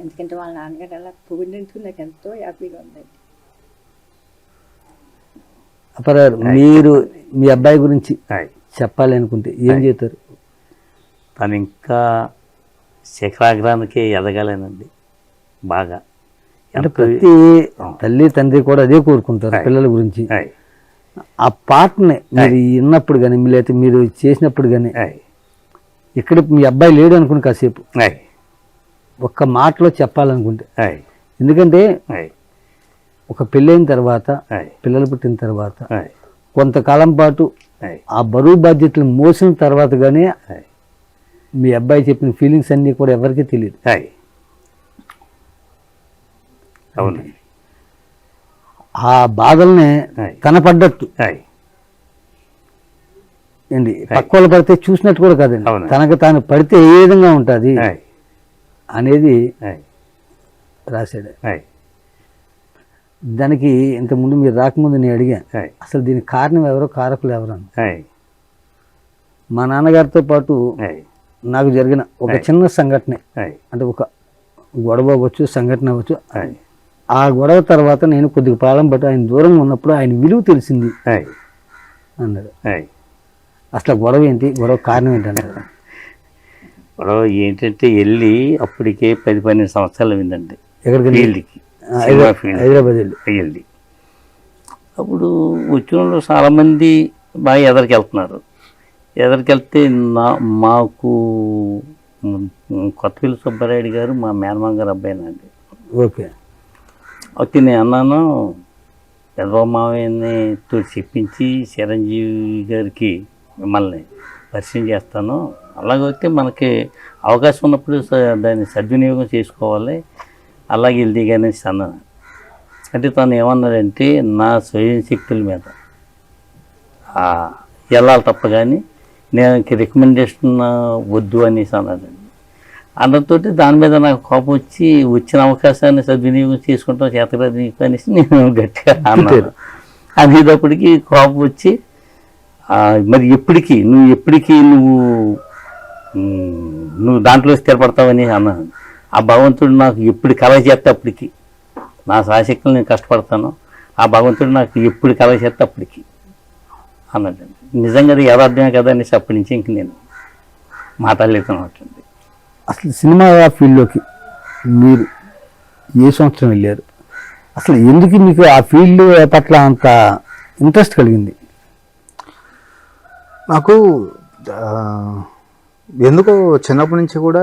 ఎందుకంటే వాళ్ళ నాన్నగారు అలా పొగిడినందుకు నాకు ఎంతో హ్యాపీగా ఉందండి. అపరారు, మీరు మీ అబ్బాయి గురించి చెప్పాలి అనుకుంటే ఏం చేస్తారు? తను ఇంకా శిఖరాగ్రానికి ఎదగాలేనండి బాగా. అంటే ప్రతి తల్లి తండ్రి కూడా అదే కోరుకుంటారు పిల్లల గురించి. ఆ పాటని మీరు విన్నప్పుడు కానీ, లేకపోతే మీరు చేసినప్పుడు కానీ, ఇక్కడ మీ అబ్బాయి లేడు అనుకుని కాసేపు ఒక్క మాటలో చెప్పాలనుకుంటే, ఎందుకంటే ఒక పెళ్ళైన తర్వాత, పిల్లలు పుట్టిన తర్వాత కొంతకాలం పాటు ఆ బరువు బాధ్యతలు మోసిన తర్వాత కానీ మీ అబ్బాయి చెప్పిన ఫీలింగ్స్ అన్నీ కూడా ఎవరికీ తెలియదు. అవునండి. ఆ బాధల్ని కనపడ్డట్టు ఏంటి, పక్క వాళ్ళు పడితే చూసినట్టు కూడా కాదండి, తనకు తాను పడితే ఏ విధంగా ఉంటుంది అనేది రాశాడు. దానికి ఇంతకుముందు మీరు రాకముందు నేను అడిగాను, అసలు దీనికి కారణం ఎవరో, కారకులు ఎవరు అని. మా నాన్నగారితో పాటు నాకు జరిగిన ఒక చిన్న సంఘటన, అంటే ఒక గొడవ అవ్వచ్చు, సంఘటన అవ్వచ్చు, ఆ గొడవ తర్వాత నేను కొద్దిగా పాలం బట్టి ఆయన దూరంగా ఉన్నప్పుడు ఆయన విలువ తెలిసింది అన్నాడు. అసలు గొడవ ఏంటి, గొడవ కారణం ఏంటన్నారు? గొడవ ఏంటంటే వెళ్ళి అప్పటికే 10-12 సంవత్సరాలు అయిందండి. ఎక్కడికి? ఫీల్డ్కి, హైదరాబాద్ వెళ్ళి. అప్పుడు వచ్చిన వాళ్ళు చాలామంది బాగా ఎదరికి వెళ్తున్నారు. ఎదరికి వెళ్తే మాకు కొత్తపల్లి సుబ్బారాయుడు గారు మా మేనమామ గారు అబ్బాయినండి. ఓకే. అయితే నేను అన్నాను, పెద్దమామయ్యని చెప్పించి చిరంజీవి గారికి మిమ్మల్ని పరిచయం చేస్తాను. అలాగైతే మనకి అవకాశం ఉన్నప్పుడు దాన్ని సద్వినియోగం చేసుకోవాలి. అలాగే హెల్తీగా అనేసి అన్నాను. అంటే తను ఏమన్నాడంటే నా స్వయం శక్తుల మీద వెళ్ళాలి తప్ప కానీ నేను రికమెండేషన్ వద్దు అనేసి అన్నాడండి. అన్నతో దాని మీద నాకు కోపం వచ్చి వచ్చిన అవకాశాన్ని సద్వినియోగం చేసుకుంటాం చేతరాదు నీకు అనేసి నేను గట్టిగా అన్నాను. అనేటప్పటికి కోపం వచ్చి మరి ఎప్పటికీ నువ్వు దాంట్లో స్థిరపడతావని అన్నాను. ఆ భగవంతుడు నాకు ఎప్పుడు కలగ చేస్తే అప్పటికి నా శాశక్తులు నేను కష్టపడతాను. ఆ భగవంతుడు నాకు ఎప్పుడు కలగ చేస్తే అప్పటికి అన్నాడండి. నిజంగా అది యథార్థమే కదా అనేసి అప్పటి నుంచి ఇంక నేను మాట్లాడలేకపోతున్నాను. అసలు సినిమా ఫీల్డ్లోకి మీరు ఏ సంవత్సరం వెళ్ళారు? అసలు ఎందుకు మీకు ఆ ఫీల్డ్ పట్ల అంత ఇంట్రెస్ట్ కలిగింది? నాకు ఎందుకో చిన్నప్పటి నుంచి కూడా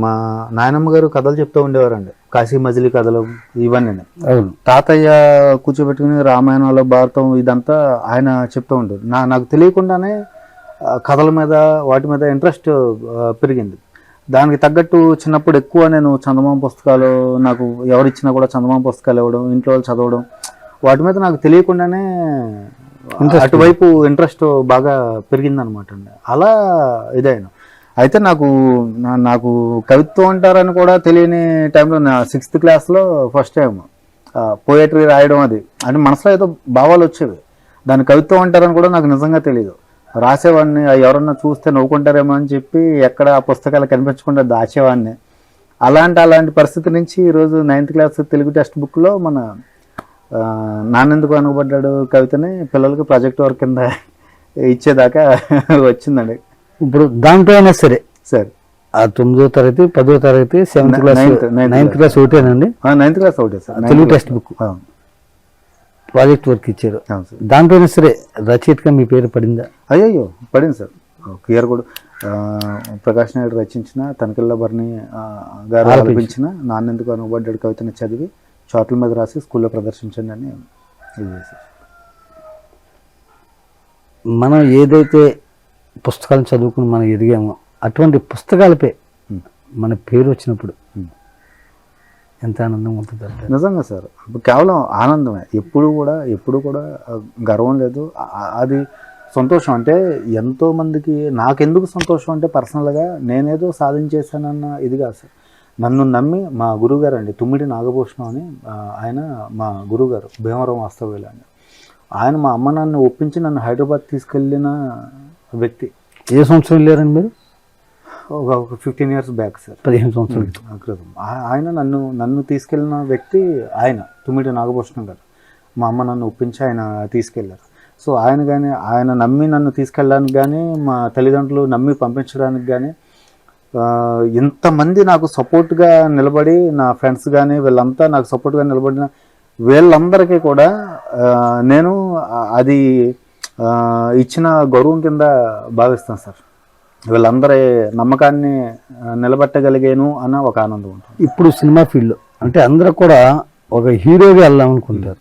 మా నాయనమ్మ గారు కథలు చెప్తూ ఉండేవారండి. కాశీ మజిలీ కథలు ఇవన్నీ. అవును. తాతయ్య కూర్చోబెట్టుకుని రామాయణంలో భారతం ఇదంతా ఆయన చెప్తూ ఉంటారు. నాకు తెలియకుండానే కథల మీద వాటి మీద ఇంట్రెస్ట్ పెరిగింది. దానికి తగ్గట్టు చిన్నప్పుడు ఎక్కువ నేను చందమామ పుస్తకాలు, నాకు ఎవరిచ్చినా కూడా చందమామ పుస్తకాలు ఇవ్వడం, ఇంట్లో వాళ్ళు చదవడం, వాటి మీద నాకు తెలియకుండానే అటువైపు ఇంట్రెస్ట్ బాగా పెరిగిందనమాట అండి. అలా ఇదైనా అయితే నాకు కవిత్వం అంటారని కూడా తెలియని టైంలో నా 6th క్లాస్లో ఫస్ట్ టైం పోయట్రీ రాయడం, అది అంటే మనసులో ఏదో భావాలు వచ్చేవి. దాన్ని కవిత్వం అంటారని కూడా నాకు నిజంగా తెలియదు. రాసేవాడిని, ఎవరన్నా చూస్తే నవ్వుకుంటారేమో అని చెప్పి ఎక్కడ ఆ పుస్తకాలు కనిపించకుండా దాచేవాడిని. అలాంటి పరిస్థితి నుంచి ఈరోజు 9th క్లాస్ తెలుగు టెక్స్ట్ బుక్లో మన నాన్నెందుకు అనుకోబడ్డాడు కవితని పిల్లలకి ప్రాజెక్ట్ వర్క్ కింద ఇచ్చేదాకా వచ్చిందండి. ఇప్పుడు దాంట్లో అయినా సరే సార్ ఆ 9వ తరగతి 10వ తరగతి 7th క్లాస్ 9th క్లాస్ ఒకటేనండి? 9th క్లాస్ ఒకటే sir. Telugu text book project work ఇచ్చారు. దాంట్లో అయినా సరే రచయితగా మీ పేరు పడిందా? అయ్యో పడింది సార్. క్లియర్ కూడా ప్రకాష్ నాయుడు రచించిన, తనకిల్ల భరణి గారు ఆలపించిన నాన్నెందుకు అనుకోబడ్డాడు కవితని చదివి చార్ట్ల మీద రాసి స్కూల్లో ప్రదర్శించండి అని ఇది చేశారు. మనం ఏదైతే పుస్తకాలను చదువుకుని మనం ఎదిగామో అటువంటి పుస్తకాలపై మన పేరు వచ్చినప్పుడు ఎంత ఆనందం ఉంటుంది అంటే నిజంగా సార్. కేవలం ఆనందమే. ఎప్పుడు కూడా గర్వం లేదు. అది సంతోషం. అంటే ఎంతోమందికి నాకెందుకు సంతోషం అంటే పర్సనల్గా నేనేదో సాధించేశానన్న ఇది కాదు సార్. నన్ను నమ్మి మా గురువుగారు అండి, తుమ్మిడి నాగభూషణం అని ఆయన మా గురువుగారు, భీమవరం వాస్తవ్యులు అండి. ఆయన మా అమ్మ నాన్న ఒప్పించి నన్ను హైదరాబాద్ తీసుకెళ్ళిన వ్యక్తి. ఏ సంవత్సరం వెళ్ళారండి మీరు? ఒక 15 years బ్యాక్ సార్. 15 సంవత్సరాల క్రితం. ఆయన నన్ను తీసుకెళ్ళిన వ్యక్తి ఆయన తుమ్మిడి నాగభూషణం గారు. మా అమ్మ నన్ను ఒప్పించి ఆయన తీసుకెళ్ళారు. సో ఆయన నమ్మి నన్ను తీసుకెళ్ళడానికి కానీ, మా తల్లిదండ్రులు నమ్మి పంపించడానికి కానీ, ఇంతమంది నాకు సపోర్ట్గా నిలబడి, నా ఫ్రెండ్స్ కానీ వీళ్ళంతా నాకు సపోర్ట్గా నిలబడిన వీళ్ళందరికీ కూడా నేను అది ఇచ్చిన గౌరవం కింద భావిస్తాను సార్. వీళ్ళందరి నమ్మకాన్ని నిలబెట్టగలిగాను అన్న ఒక ఆనందం ఉంటుంది. ఇప్పుడు సినిమా ఫీల్డ్లో అంటే అందరూ కూడా ఒక హీరోగా వెళ్దాం అనుకుంటారు.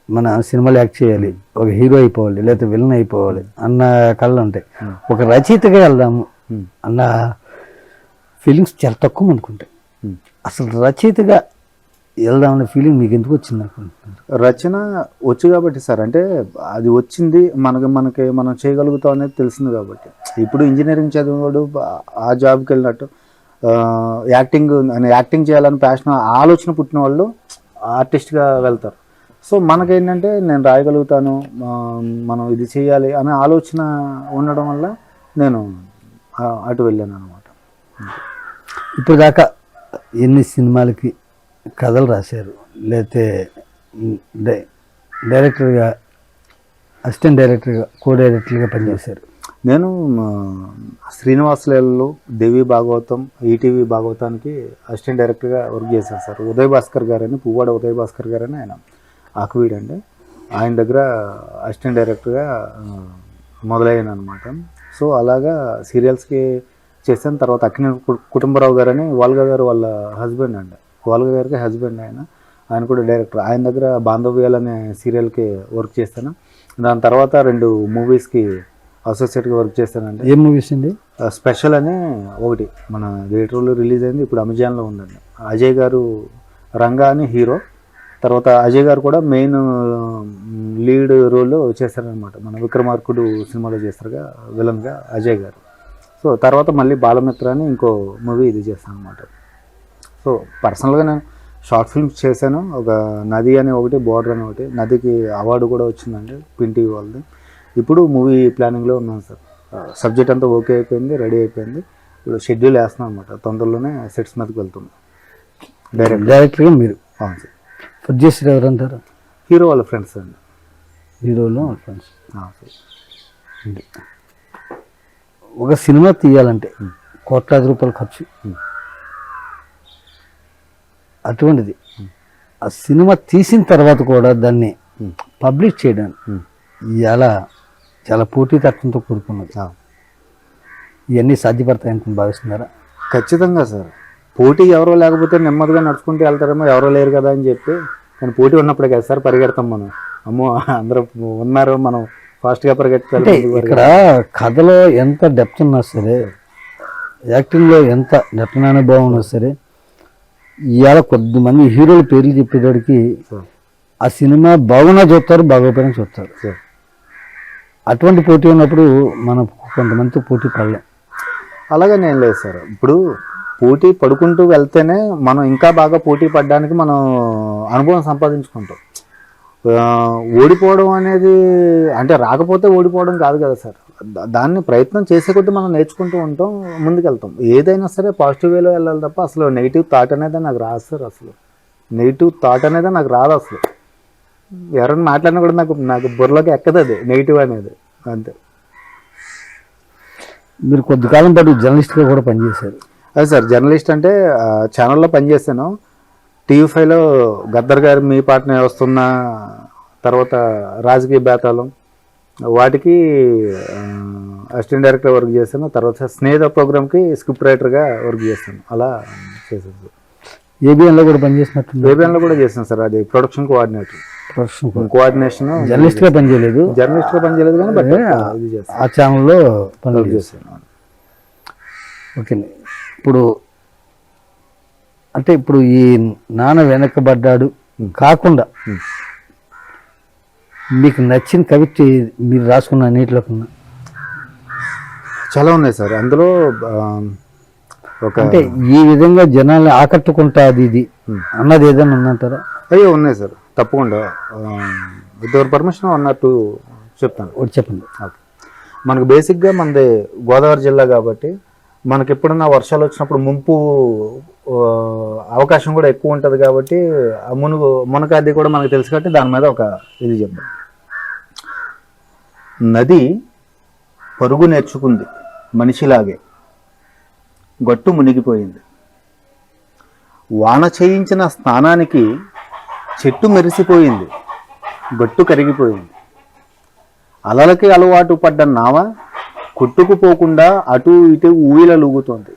మన సినిమాలు యాక్ట్ చేయాలి, ఒక హీరో అయిపోవాలి, లేకపోతే విలన్ అయిపోవాలి అన్న కళ్ళు ఉంటాయి. ఒక రచయితగా వెళ్దాము అన్న ఫీలింగ్స్ చాలా తక్కువ అనుకుంటాయి. అసలు రచయితగా వెళ్దామనే ఫీలింగ్ మీకు ఎందుకు వచ్చింది అనుకుంటున్నారు? రచన వచ్చు కాబట్టి సార్. అంటే అది వచ్చింది మనం చేయగలుగుతాం అనేది తెలిసింది కాబట్టి. ఇప్పుడు ఇంజనీరింగ్ చదివినవాడు ఆ జాబ్కి వెళ్ళినట్టు యాక్టింగ్ చేయాలని ప్యాషన్ ఆలోచన పుట్టిన వాళ్ళు ఆర్టిస్ట్గా వెళ్తారు. సో మనకేంటంటే నేను రాయగలుగుతాను, మనం ఇది చేయాలి అనే ఆలోచన ఉండడం వల్ల నేను అటు వెళ్ళాను అనమాట. ఇప్పుడు దాకా ఎన్ని సినిమాలకి కథలు రాశారు, లేకపోతే డైరెక్టర్గా, అసిస్టెంట్ డైరెక్టర్గా, కో డైరెక్టర్గా పనిచేశారు? నేను శ్రీనివాసలీలలో, దేవి భాగవతం, ఈటీవీ భాగవతానికి అసిస్టెంట్ డైరెక్టర్గా వర్క్ చేశాను సార్. ఉదయ్ భాస్కర్ గారని, పువ్వాడ ఉదయ్ భాస్కర్ గారని ఆయన ఆకువీడు అండి. ఆయన దగ్గర అసిస్టెంట్ డైరెక్టర్గా మొదలయ్యాను అనమాట. సో అలాగా సీరియల్స్కి చేశాను. తర్వాత అక్కినేని కుటుంబరావు గారని వాల్గా గారు వాళ్ళ హస్బెండ్ అండి, వాల్గా గారికి హస్బెండ్ ఆయన కూడా డైరెక్టర్. ఆయన దగ్గర బాంధవ్యాలు అనే సీరియల్కి వర్క్ చేస్తాను. దాని తర్వాత 2 మూవీస్కి అసోసియేట్గా వర్క్ చేశానండి. ఏం మూవీస్ అండి? స్పెషల్ అని ఒకటి మన థియేటర్లో రిలీజ్ అయింది, ఇప్పుడు అమెజాన్లో ఉందండి. అజయ్ గారు రంగా అని హీరో, తర్వాత అజయ్ గారు కూడా మెయిన్ లీడ్ రోల్లో చేశారనమాట. మన విక్రమార్కుడు సినిమాలో చేస్తారుగా విలన్గా అజయ్ గారు. సో తర్వాత మళ్ళీ బాలమిత్ర అని ఇంకో మూవీ ఇది చేశాను అనమాట. సో పర్సనల్గా నేను షార్ట్ ఫిల్మ్స్ చేశాను. ఒక నది అని ఒకటి, బోర్డర్ అని ఒకటి. నదికి అవార్డు కూడా వచ్చిందండి పింటీ వాళ్ళది. ఇప్పుడు మూవీ ప్లానింగ్లో ఉన్నాను సార్. సబ్జెక్ట్ అంతా ఓకే అయిపోయింది, రెడీ అయిపోయింది. ఇప్పుడు షెడ్యూల్ వేస్తున్నాం అనమాట. తొందరలోనే సెట్స్ మీదకి వెళ్తున్నాం. డైరెక్టర్గా మీరు? అవును సార్. ప్రొడ్యూసర్ ఎవరంటారు? హీరో వాళ్ళ ఫ్రెండ్స్ అండి. హీరోలో వాళ్ళ ఫ్రెండ్స్. సార్ ఒక సినిమా తీయాలంటే కోట్లాది రూపాయలు ఖర్చు. అటువంటిది ఆ సినిమా తీసిన తర్వాత కూడా దాన్ని పబ్లిష్ చేయడానికి ఇలా చాలా పోటీతత్వంతో కూడుకున్నది. ఇవన్నీ సాధ్యపడతాయని భావిస్తున్నారా? ఖచ్చితంగా సార్. పోటీ ఎవరో లేకపోతే నెమ్మదిగా నడుచుకుంటూ వెళ్తారేమో, ఎవరో లేరు కదా అని చెప్పి. కానీ పోటీ ఉన్నప్పుడే కదా సార్ పరిగెడతాం మనం. అమ్మో అందరూ ఉన్నారు, మనం ఫాస్ట్గా పరిగెత్తాలి. ఇక్కడ కథలో ఎంత డెప్త్ ఉన్నా సరే, యాక్టింగ్లో ఎంత నటన అనుభవం ఉన్నా సరే, ఇవాళ కొద్దిమంది హీరోల పేర్లు చెప్పేటోడికి ఆ సినిమా బాగున్నా చూస్తారు, బాగోపోయినా చూస్తారు. అటువంటి పోటీ ఉన్నప్పుడు మనం కొంతమందితో పోటీ పడలేం. అలాగే నేను లేదు సార్. ఇప్పుడు పోటీ పడుకుంటూ వెళ్తేనే మనం ఇంకా బాగా పోటీ పడడానికి మనం అనుభవం సంపాదించుకుంటాం. ఓడిపోవడం అనేది అంటే రాకపోతే ఓడిపోవడం కాదు కదా సార్. దాన్ని ప్రయత్నం చేసే కొద్దీ మనం నేర్చుకుంటూ ఉంటాం, ముందుకెళ్తాం. ఏదైనా సరే పాజిటివ్ వేలో వెళ్ళాలి తప్ప అసలు నెగిటివ్ థాట్ అనేది నాకు రాదు సార్. అసలు నెగిటివ్ థాట్ అనేది నాకు రాదు అసలు. ఎవరైనా మాట్లాడినా కూడా నాకు బుర్రలోకి ఎక్కదు అది నెగిటివ్ అనేది. అంతే. మీరు కొద్ది కాలం పాటు జర్నలిస్ట్గా కూడా పనిచేశారు. అదే సార్, జర్నలిస్ట్ అంటే ఛానల్లో పనిచేశాను. టీవీ5లో గద్దర్ గారు మీ పాటనే వస్తున్న, తర్వాత రాజకీయ బేతాళం, వాటికి అసిస్టెంట్ డైరెక్టర్ వర్క్ చేశాను. తర్వాత స్నేహిత ప్రోగ్రామ్కి స్క్రిప్ట్ రైటర్గా వర్క్ చేశాను. అలా చేశాను సార్. ఏబిఎన్లో కూడా పనిచేసినట్టు? ఏబిఎన్లో కూడా చేశాను సార్. అది ప్రొడక్షన్ కోఆర్డినేటర్. కోఆర్డినేషన్. జర్నలిస్ట్గా పనిచేయలేదు? జర్నలిస్ట్గా పనిచేయలేదు కానీ బట్ ఇది చేస్తాను. ఆ ఛానల్లో పనులు చేశాను. ఓకే. ఇప్పుడు అంటే ఇప్పుడు ఈ నాన్న వెనకబడ్డాడు కాకుండా మీకు నచ్చిన కవిత్వం మీరు రాసుకున్న అన్నిటిలో కన్నా? చాలా ఉన్నాయి సార్. అందులో ఒక అంటే ఈ విధంగా జనాల్ని ఆకట్టుకుంటుంది ఇది అన్నది ఏదైనా ఉందంటారా? అయ్యో ఉన్నాయి సార్, తప్పకుండా. విత్ యువర్ పర్మిషన్ అన్నట్టు చెప్తాను. ఒకటి చెప్పండి. మనకు బేసిక్గా మనది గోదావరి జిల్లా కాబట్టి మనకి ఎప్పుడన్నా వర్షాలు వచ్చినప్పుడు ముంపు అవకాశం కూడా ఎక్కువ ఉంటుంది కాబట్టి మునకాది కూడా మనకు తెలుసు కాబట్టి దాని మీద ఒక ఇది చెప్తాం. నది పరుగు నేర్చుకుంది మనిషిలాగే, గట్టు మునిగిపోయింది. వాన చేయించిన స్నానానికి చెట్టు మెరిసిపోయింది, గట్టు కరిగిపోయింది. అలలకి అలవాటు పడ్డ నావ కొట్టుకుపోకుండా అటు ఇటు ఊయలూగుతోంది.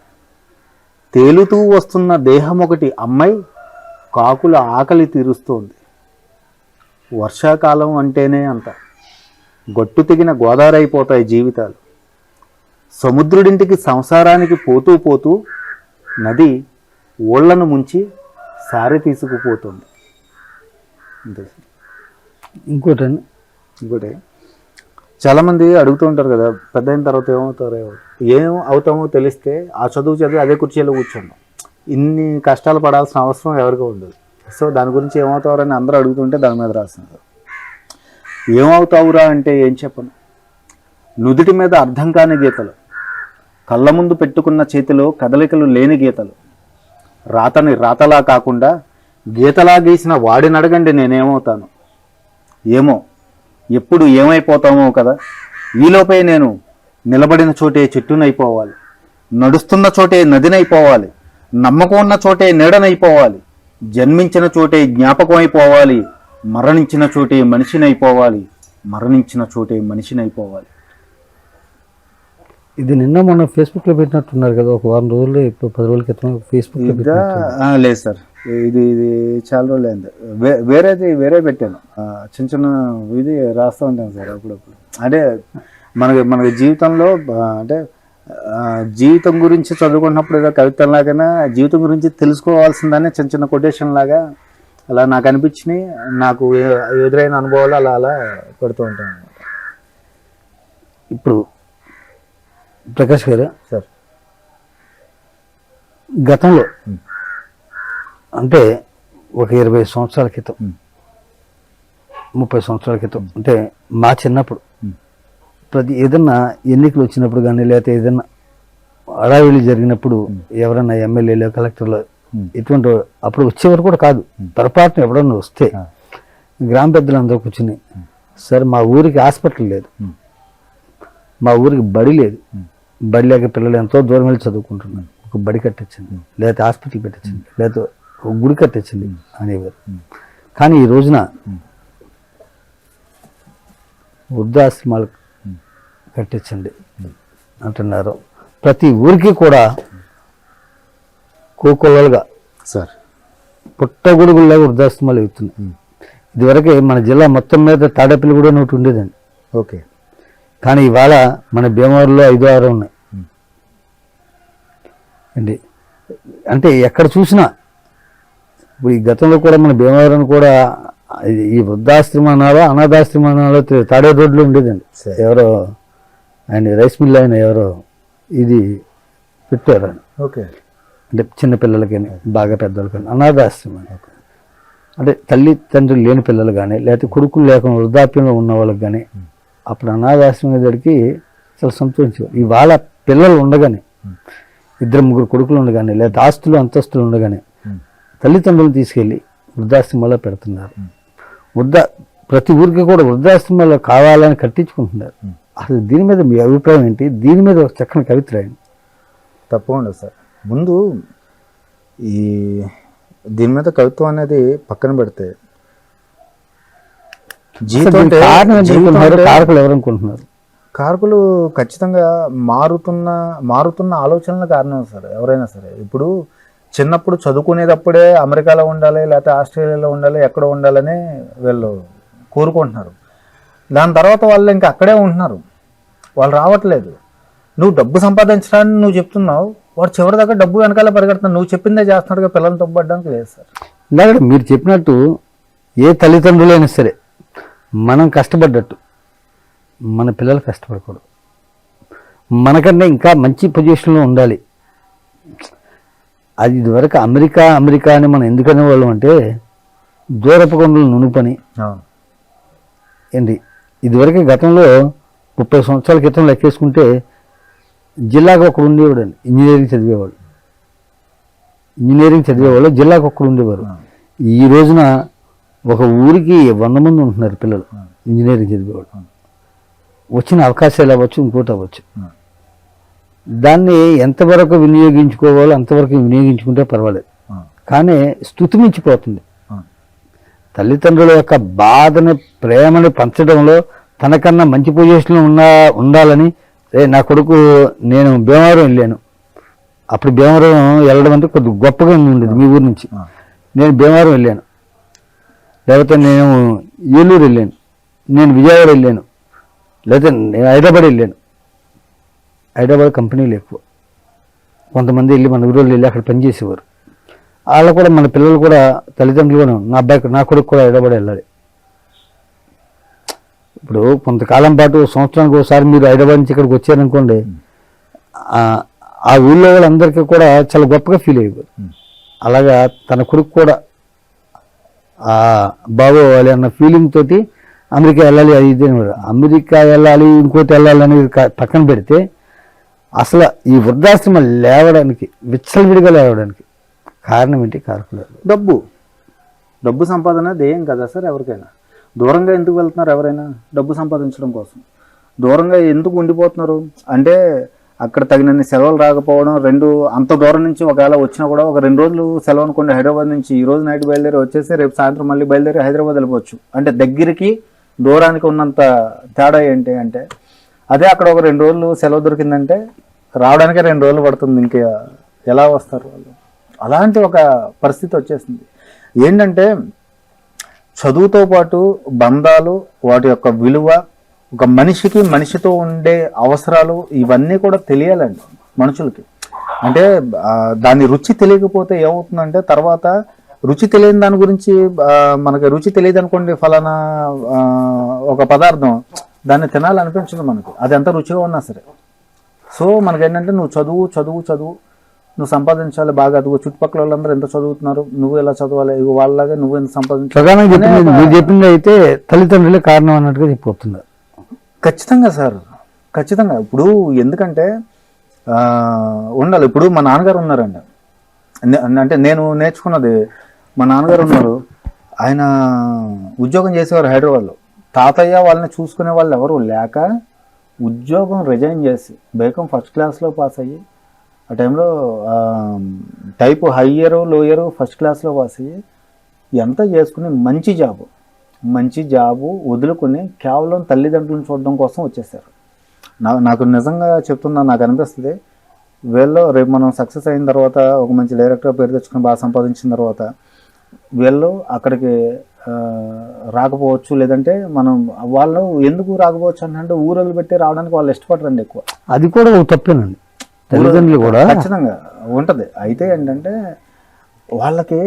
తేలుతూ వస్తున్న దేహం ఒకటి అమ్మాయి కాకుల ఆకలి తీరుస్తోంది. వర్షాకాలం అంటేనే అంత గట్టు తెగిన గోదావరి అయిపోతాయి జీవితాలు. సముద్రుడింటికి సంసారానికి పోతూ పోతూ నది ఓళ్లను ముంచి సారి తీసుకుపోతుంది. ఇంకోటి చాలామంది అడుగుతూ ఉంటారు కదా, పెద్ద అయిన తర్వాత ఏం అవుతామో తెలిస్తే ఆ చదివి అదే కుర్చీలో కూర్చున్నాం. ఇన్ని కష్టాలు పడాల్సిన అవసరం ఎవరికీ ఉండదు. సో దాని గురించి ఏమవుతారని అందరూ అడుగుతుంటే దాని మీద రాస్తున్నారు. ఏమవుతావురా అంటే ఏం చెప్పను. నుదుటి మీద అర్థం కాని గీతలు, కళ్ళ ముందు పెట్టుకున్న చేతిలో కదలికలు లేని గీతలు, రాతని రాతలా కాకుండా గీతలా గీసిన వాడిని అడగండి నేనేమవుతాను. ఏమో ఎప్పుడు ఏమైపోతామో కదా. ఈలోపే నేను నిలబడిన చోటే చెట్టునైపోవాలి, నడుస్తున్న చోటే నదినైపోవాలి, నమ్మకం ఉన్న చోటే నీడనైపోవాలి, జన్మించిన చోటే జ్ఞాపకం అయిపోవాలి, మరణించిన చోటే మనిషినైపోవాలి, మరణించిన చోటే మనిషినైపోవాలి. ఇది నిన్న మొన్న ఫేస్బుక్లో పెట్టినట్టున్నారు కదా, ఒక వారం రోజుల్లో ఇప్పుడు 10 రోజుల క్రితం ఫేస్బుక్లో లేదు సార్, ఇది చాలా రోజులు అయింది. వేరే పెట్టాను. చిన్న చిన్న ఇది రాస్తూ ఉంటాను సార్ అప్పుడప్పుడు. అంటే మనకి జీవితంలో అంటే జీవితం గురించి చదువుకున్నప్పుడు ఏదో కవితలాగానే జీవితం గురించి తెలుసుకోవాల్సిందని చిన్న చిన్న కొటేషన్ లాగా అలా నాకు అనిపించినాయి, నాకు ఎదురైన అనుభవాలు అలా పెడుతూ ఉంటాను అన్నమాట. ఇప్పుడు ప్రకాష్ గారు సార్ గతంలో అంటే ఒక 20 సంవత్సరాల క్రితం 30 సంవత్సరాల క్రితం అంటే మా చిన్నప్పుడు ఏదన్నా ఎన్నికలు వచ్చినప్పుడు కానీ లేకపోతే ఏదన్నా అడావిడి జరిగినప్పుడు ఎవరన్నా ఎమ్మెల్యేలు కలెక్టర్లు ఇటువంటి అప్పుడు వచ్చేవారు కూడా కాదు, పొరపాటున ఎవరన్నా వస్తే గ్రామ పెద్దలందరూ కూర్చుని సార్ మా ఊరికి హాస్పిటల్ లేదు, మా ఊరికి బడి లేదు, బడి లేక పిల్లలు ఎంతో దూరం వెళ్ళి చదువుకుంటున్నారు, ఒక బడి కట్టించండి, లేకపోతే హాస్పిటల్ పెట్టించండి, లేకపోతే ఒక గుడి కట్టించండి అనేవారు. కానీ ఈ రోజున వృద్ధాశ్రమాలు కట్టించండి అంటున్నారు. ప్రతి ఊరికి కూడా కోకొల్లలుగా సార్ పుట్టగొడుగుల్లాగా వృద్ధాశ్రమాలు అవుతున్నాయి. ఇదివరకే మన జిల్లా మొత్తం మీద తాడేపల్లి కూడా ఒకటి ఉండేదండి. ఓకే. కానీ ఇవాళ మన భీమవరంలో 5-6 ఉన్నాయి అండి. అంటే ఎక్కడ చూసినా ఇప్పుడు ఈ గతంలో కూడా మన భీమవరం కూడా ఈ వృద్ధాశ్రమానాలో అనాథాశ్రమానాలో తాడే రోడ్లో ఉండేదండి. ఎవరో ఆయన రైస్ మిల్ ఆయన ఎవరో ఇది పెట్టారు ఆయన. ఓకే. అంటే చిన్నపిల్లలకని బాగా పెద్దలకని అనాథాశ్రమం. అంటే తల్లిదండ్రులు లేని పిల్లలు కానీ లేకపోతే కొడుకులు లేకుండా వృద్ధాప్యంలో ఉన్న వాళ్ళకి కానీ అప్పుడు అనాథాశ్రమం దగ్గరికి చాలా సంతోషించేవారు. ఇవాళ పిల్లలు ఉండగానే 2-3 కొడుకులు ఉండగానే లేదా ఆస్తులు అంతస్తులు ఉండగానే తల్లిదండ్రులు తీసుకెళ్ళి వృద్ధాశ్రమాల్లో పెడుతున్నారు. ప్రతి ఊరికి కూడా వృద్ధాశ్రమాల్లో కావాలని కట్టించుకుంటున్నారు. అసలు దీని మీద మీ అభిప్రాయం ఏంటి? దీని మీద ఒక చక్కని కవిత రాయండి. తప్పకుండా సార్. ముందు దీని మీద కవిత్వం అనేది పక్కన పెడితే కారకులు ఎవరు అనుకుంటున్నారు? కారకులు ఖచ్చితంగా మారుతున్న ఆలోచనల కారణం సార్. ఎవరైనా సరే ఇప్పుడు చిన్నప్పుడు చదువుకునేటప్పుడే అమెరికాలో ఉండాలి లేకపోతే ఆస్ట్రేలియాలో ఉండాలి ఎక్కడో ఉండాలని వీళ్ళు కోరుకుంటున్నారు. దాని తర్వాత వాళ్ళు ఇంకా అక్కడే ఉంటున్నారు, వాళ్ళు రావట్లేదు. నువ్వు డబ్బు సంపాదించడానికి నువ్వు చెప్తున్నావు, వాడు చివరి దాకా డబ్బు వెనకాల పరిగెడుతున్నావు. నువ్వు చెప్పిందే చేస్తున్నాడుగా, పిల్లల్ని తప్పడానికి లేదు సార్. ఇందాక మీరు చెప్పినట్టు ఏ తల్లిదండ్రులైనా సరే మనం కష్టపడ్డట్టు మన పిల్లలు కష్టపడకూడదు. మనకన్నా ఇంకా మంచి పొజిషన్లో ఉండాలి. అది ఇదివరకు అమెరికా అని మనం ఎందుకనే వాళ్ళం అంటే దూరపు కొండలు నునుపని ఏంటి. ఇదివరకు గతంలో 30 సంవత్సరాల క్రితం లెక్కేసుకుంటే జిల్లాకు ఒకడు ఉండేవాడు అండి. ఇంజనీరింగ్ చదివేవాళ్ళు జిల్లాకు ఒకడు ఉండేవారు. ఈ రోజున ఒక ఊరికి 100 మంది ఉంటున్నారు పిల్లలు ఇంజనీరింగ్ చదివేవాళ్ళు. వచ్చిన అవకాశాలు అవ్వచ్చు, ఇంకోటి అవ్వచ్చు. దాన్ని ఎంతవరకు వినియోగించుకోవాలో అంతవరకు వినియోగించుకుంటే పర్వాలేదు. కానీ స్తుతి మించిపోతుంది. తల్లిదండ్రుల యొక్క బాధని ప్రేమని పంచడంలో తనకన్నా మంచి పొజిషన్లో ఉండాలని నా కొడుకు నేను భీమవరం వెళ్ళాను. అప్పుడు భీమవరం వెళ్ళడం అంటే కొద్దిగా గొప్పగా ఉండేది మీ ఊరి నుంచి. నేను భీమవరం వెళ్ళాను, లేకపోతే నేను ఏలూరు వెళ్ళాను, నేను విజయవాడ వెళ్ళాను, లేకపోతే నేను హైదరాబాద్ వెళ్ళాను. హైదరాబాద్ కంపెనీలు ఎక్కువ, కొంతమంది వెళ్ళి మన ఊళ్ళో వెళ్ళి అక్కడ పనిచేసేవారు. వాళ్ళు కూడా మన పిల్లలు కూడా తల్లిదండ్రులు కూడా నా కొడుకు కూడా హైదరాబాద్ వెళ్ళాలి. ఇప్పుడు కొంతకాలం పాటు సంవత్సరానికి ఒకసారి మీరు హైదరాబాద్ నుంచి ఇక్కడికి వచ్చారనుకోండి, ఆ ఊళ్ళో వాళ్ళందరికీ కూడా చాలా గొప్పగా ఫీల్ అయ్యేవారు. అలాగా తన కొడుకు కూడా బాగోవాలి అన్న ఫీలింగ్ తోటి అమెరికా వెళ్ళాలి అది ఇది అనేవారు. అమెరికా వెళ్ళాలి ఇంకోటి వెళ్ళాలి అనేది పక్కన పెడితే అసలు ఈ వృద్ధాశ్రమం లేవడానికి విచ్చలవిడిగా లేవడానికి కారణం ఏంటి? కారకులు డబ్బు సంపాదన ధ్యేయం కదా సార్. ఎవరికైనా దూరంగా ఎందుకు వెళ్తున్నారు? ఎవరైనా డబ్బు సంపాదించడం కోసం దూరంగా ఎందుకు ఉండిపోతున్నారు అంటే అక్కడ తగినన్ని సెలవులు రాకపోవడం. అంత దూరం నుంచి ఒకవేళ వచ్చినా కూడా ఒక 2 రోజులు సెలవు అనుకోండి. హైదరాబాద్ నుంచి ఈ రోజు నైట్ బయలుదేరి వచ్చేసి రేపు సాయంత్రం మళ్ళీ బయలుదేరి హైదరాబాద్ వెళ్ళిపోవచ్చు. అంటే దగ్గరికి దూరానికి ఉన్నంత తేడా ఏంటి అంటే అదే అక్కడ ఒక 2 రోజులు సెలవు దొరికిందంటే రావడానికే 2 రోజులు పడుతుంది, ఇంకా ఎలా వస్తారు వాళ్ళు? అలాంటి ఒక పరిస్థితి వచ్చేసింది. ఏంటంటే చదువుతో పాటు బంధాలు, వాటి యొక్క విలువ, ఒక మనిషికి మనిషితో ఉండే అవసరాలు ఇవన్నీ కూడా తెలియాలండి మనుషులకి. అంటే దాని రుచి తెలియకపోతే ఏమవుతుందంటే తర్వాత రుచి తెలియని దాని గురించి మనకి రుచి తెలియదు అనుకోండి, ఫలానా ఒక పదార్థం దాన్ని తినాలనిపించదు మనకు, అది ఎంత రుచిగా ఉన్నా సరే. సో మనకేంటంటే నువ్వు చదువు చదువు చదువు, నువ్వు సంపాదించాలి బాగా, అదుగు చుట్టుపక్కల వాళ్ళందరూ ఎంత చదువుతున్నారు, నువ్వు ఎలా చదవాలి, వాళ్ళలాగా నువ్వు ఎంత సంపాదించాలి. మీరు చెప్పింది అయితే తల్లిదండ్రులే కారణం అన్నట్టుగా చెప్పిపోతున్నారు. ఖచ్చితంగా సార్, ఖచ్చితంగా. ఇప్పుడు ఎందుకంటే ఉండాలి. ఇప్పుడు మా నాన్నగారు ఉన్నారండి, అంటే నేను నేర్చుకున్నది, మా నాన్నగారు ఉన్నారు, ఆయన ఉద్యోగం చేసేవారు హైదరాబాద్లో. తాతయ్య వాళ్ళని చూసుకునే వాళ్ళు ఎవరు లేక ఉద్యోగం రిజైన్ చేసి బీకామ్ ఫస్ట్ క్లాస్లో పాస్ అయ్యి, ఆ టైంలో టైప్ హయ్యరు లోయరు ఫస్ట్ క్లాస్లో పాస్ అయ్యి ఎంత చేసుకుని మంచి జాబు వదులుకొని కేవలం తల్లిదండ్రులను చూడడం కోసం వచ్చేసారు. నాకు నిజంగా చెప్తున్నా, నాకు అనిపిస్తుంది వీళ్ళు రేపు మనం సక్సెస్ అయిన తర్వాత ఒక మంచి డైరెక్టర్ పేరు తెచ్చుకొని బాగా సంపాదించిన తర్వాత వీళ్ళు అక్కడికి రాకపోవచ్చు, లేదంటే మనం వాళ్ళు ఎందుకు రాకపోవచ్చు అంటే ఊరు పెట్టి రావడానికి వాళ్ళు ఇష్టపడరండి ఎక్కువ. అది కూడా ఒక తప్పేనండి, తల్లిదండ్రులు కూడా ఖచ్చితంగా ఉంటుంది. అయితే ఏంటంటే వాళ్ళకి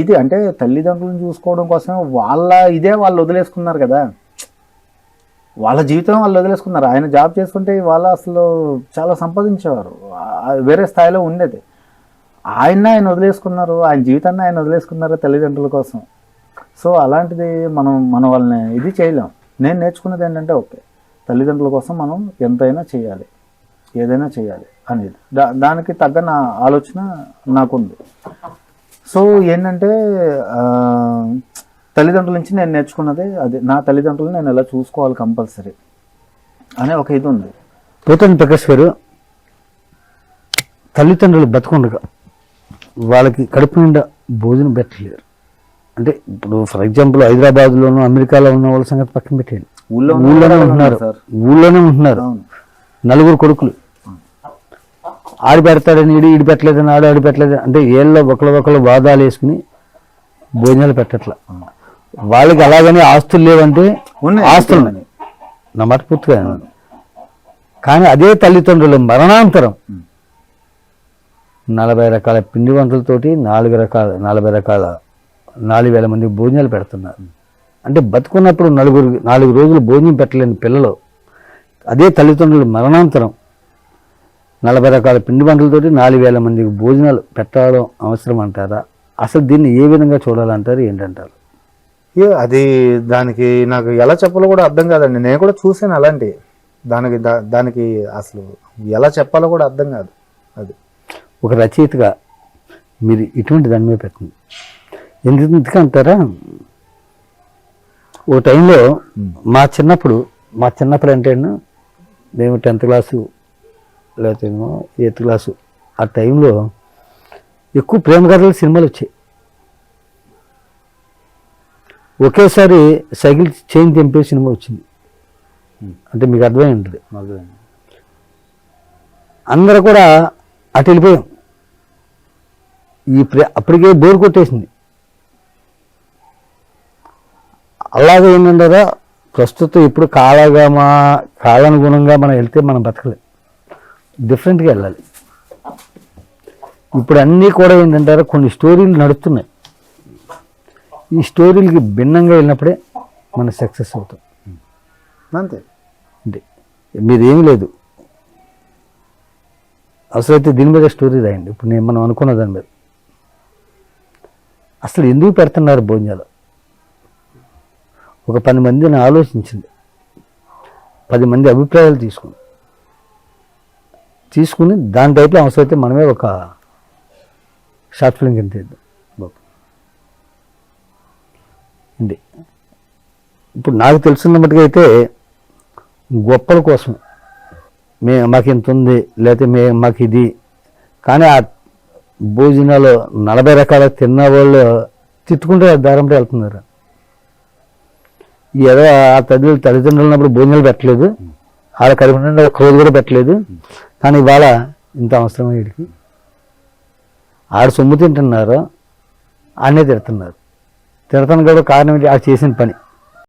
ఇది అంటే తల్లిదండ్రులను చూసుకోవడం కోసం వాళ్ళు వదిలేసుకున్నారు కదా, వాళ్ళ జీవితం వాళ్ళు వదిలేసుకున్నారు. ఆయన జాబ్ చేసుకుంటే వాళ్ళు అసలు చాలా సంపాదించేవారు, వేరే స్థాయిలో ఉండేది. ఆయన వదిలేసుకున్నారు, ఆయన జీవితాన్ని ఆయన వదిలేసుకున్నారు తల్లిదండ్రుల కోసం. సో అలాంటిది మన వాళ్ళని ఇది చేయలేం. నేను నేర్చుకున్నది ఏంటంటే ఓకే, తల్లిదండ్రుల కోసం మనం ఎంతైనా చేయాలి, ఏదైనా చేయాలి అనేది దానికి తగ్గ నా ఆలోచన నాకుంది. సో ఏంటంటే తల్లిదండ్రుల నుంచి నేను నేర్చుకున్నది అది, నా తల్లిదండ్రులను నేను ఎలా చూసుకోవాలి కంపల్సరీ అనే ఒక ఇది ఉంది. పోతని ప్రకాష్ గారు, తల్లిదండ్రులు బతుకుండగా వాళ్ళకి కడుపు నిండా భోజనం పెట్టలేరు అంటే, ఇప్పుడు ఫర్ ఎగ్జాంపుల్ హైదరాబాద్లోనూ అమెరికాలో ఉన్న వాళ్ళ సంగతి పక్కన పెట్టేయండి, ఊళ్ళోనే ఉంటున్నారు 4 కొడుకులు. ఆడి పెడతాడని ఈడు పెట్టలేదని ఆడి పెట్టలేదని అంటే ఏళ్ళలో ఒకళ్ళు వాదాలు వేసుకుని భోజనాలు పెట్టట్లా. వాళ్ళకి అలాగని ఆస్తులు లేవంటే ఆస్తులు నా మాట పూర్తిగా. కానీ అదే తల్లిదండ్రులు మరణాంతరం 40 రకాల పిండి వంటలతోటి 4,000 మంది భోజనాలు పెడుతున్నారు. అంటే బతుకున్నప్పుడు 4 రోజులు భోజనం పెట్టలేని పిల్లలు అదే తల్లిదండ్రులు మరణాంతరం 40 రకాల పిండి వంటలతోటి 4,000 మందికి భోజనాలు పెట్టడం అవసరం అంటారా? అసలు దీన్ని ఏ విధంగా చూడాలంటారు, ఏంటంటారు? అది దానికి నాకు ఎలా చెప్పాలో కూడా అర్థం కాదండి. నేను కూడా చూసాను అలాంటి దానికి అసలు ఎలా చెప్పాలో కూడా అర్థం కాదు. అది ఒక రచయితగా మీరు ఇటువంటి దాని మీద పెట్టండి. ఎందుకంటారా, ఓ టైంలో మా చిన్నప్పుడు అంటే మేము 10th క్లాసు లేకపోతే 8th క్లాసు ఆ టైంలో ఎక్కువ ప్రేమ కథల సినిమాలు వచ్చాయి. ఒకేసారి సైకిల్ చైన్ తెంపే సినిమా వచ్చింది అంటే మీకు అర్థమై ఉంటుంది. అందరూ కూడా అటు వెళ్ళిపోయాం. అప్పటికే బోర్ కొట్టేసింది. అలాగే ఏంటంటారా, ప్రస్తుతం ఇప్పుడు కాలానుగుణంగా మనం వెళ్తే మనం బతకలేం, డిఫరెంట్గా వెళ్ళాలి. ఇప్పుడు అన్నీ కూడా ఏంటంటారా, కొన్ని స్టోరీలు నడుస్తున్నాయి. ఈ స్టోరీలకి భిన్నంగా వెళ్ళినప్పుడే మనం సక్సెస్ అవుతాం. అంతే. అంటే మీరేమీ లేదు, అసలైతే దీని మీద స్టోరీ రాయండి. ఇప్పుడు మనం అనుకున్న దాని మీద అసలు ఎందుకు పెడుతున్నారు భోజనాలు, ఒక 10 మందిని ఆలోచించింది, 10 మంది అభిప్రాయాలు తీసుకుని దాని టైప్లో అవసరమైతే మనమే ఒక షార్ట్ ఫిల్మ్ కింద తీద్దాం. అండి ఇప్పుడు నాకు తెలుసున్న మట్టుగా అయితే గొప్పల కోసం మాకు ఇంత ఉంది, లేకపోతే మాకు ఇది, కానీ ఆ భోజనాలు 40 రకాల తిన్న వాళ్ళు తిట్టుకుంటే దారంలో వెళ్తున్నారు. ఏదో ఆ తల్లిదండ్రులు ఉన్నప్పుడు భోజనాలు పెట్టలేదు, వాళ్ళ కడుపు నిండా ఒక రోజు కూడా పెట్టలేదు. కానీ ఇవాళ ఇంత అవసరం వీడికి, ఆడు సొమ్ము తింటున్నారు, ఆడనే తిడుతున్నారు. తిడతాను కూడా కారణం ఏంటి, ఆడు చేసిన పని.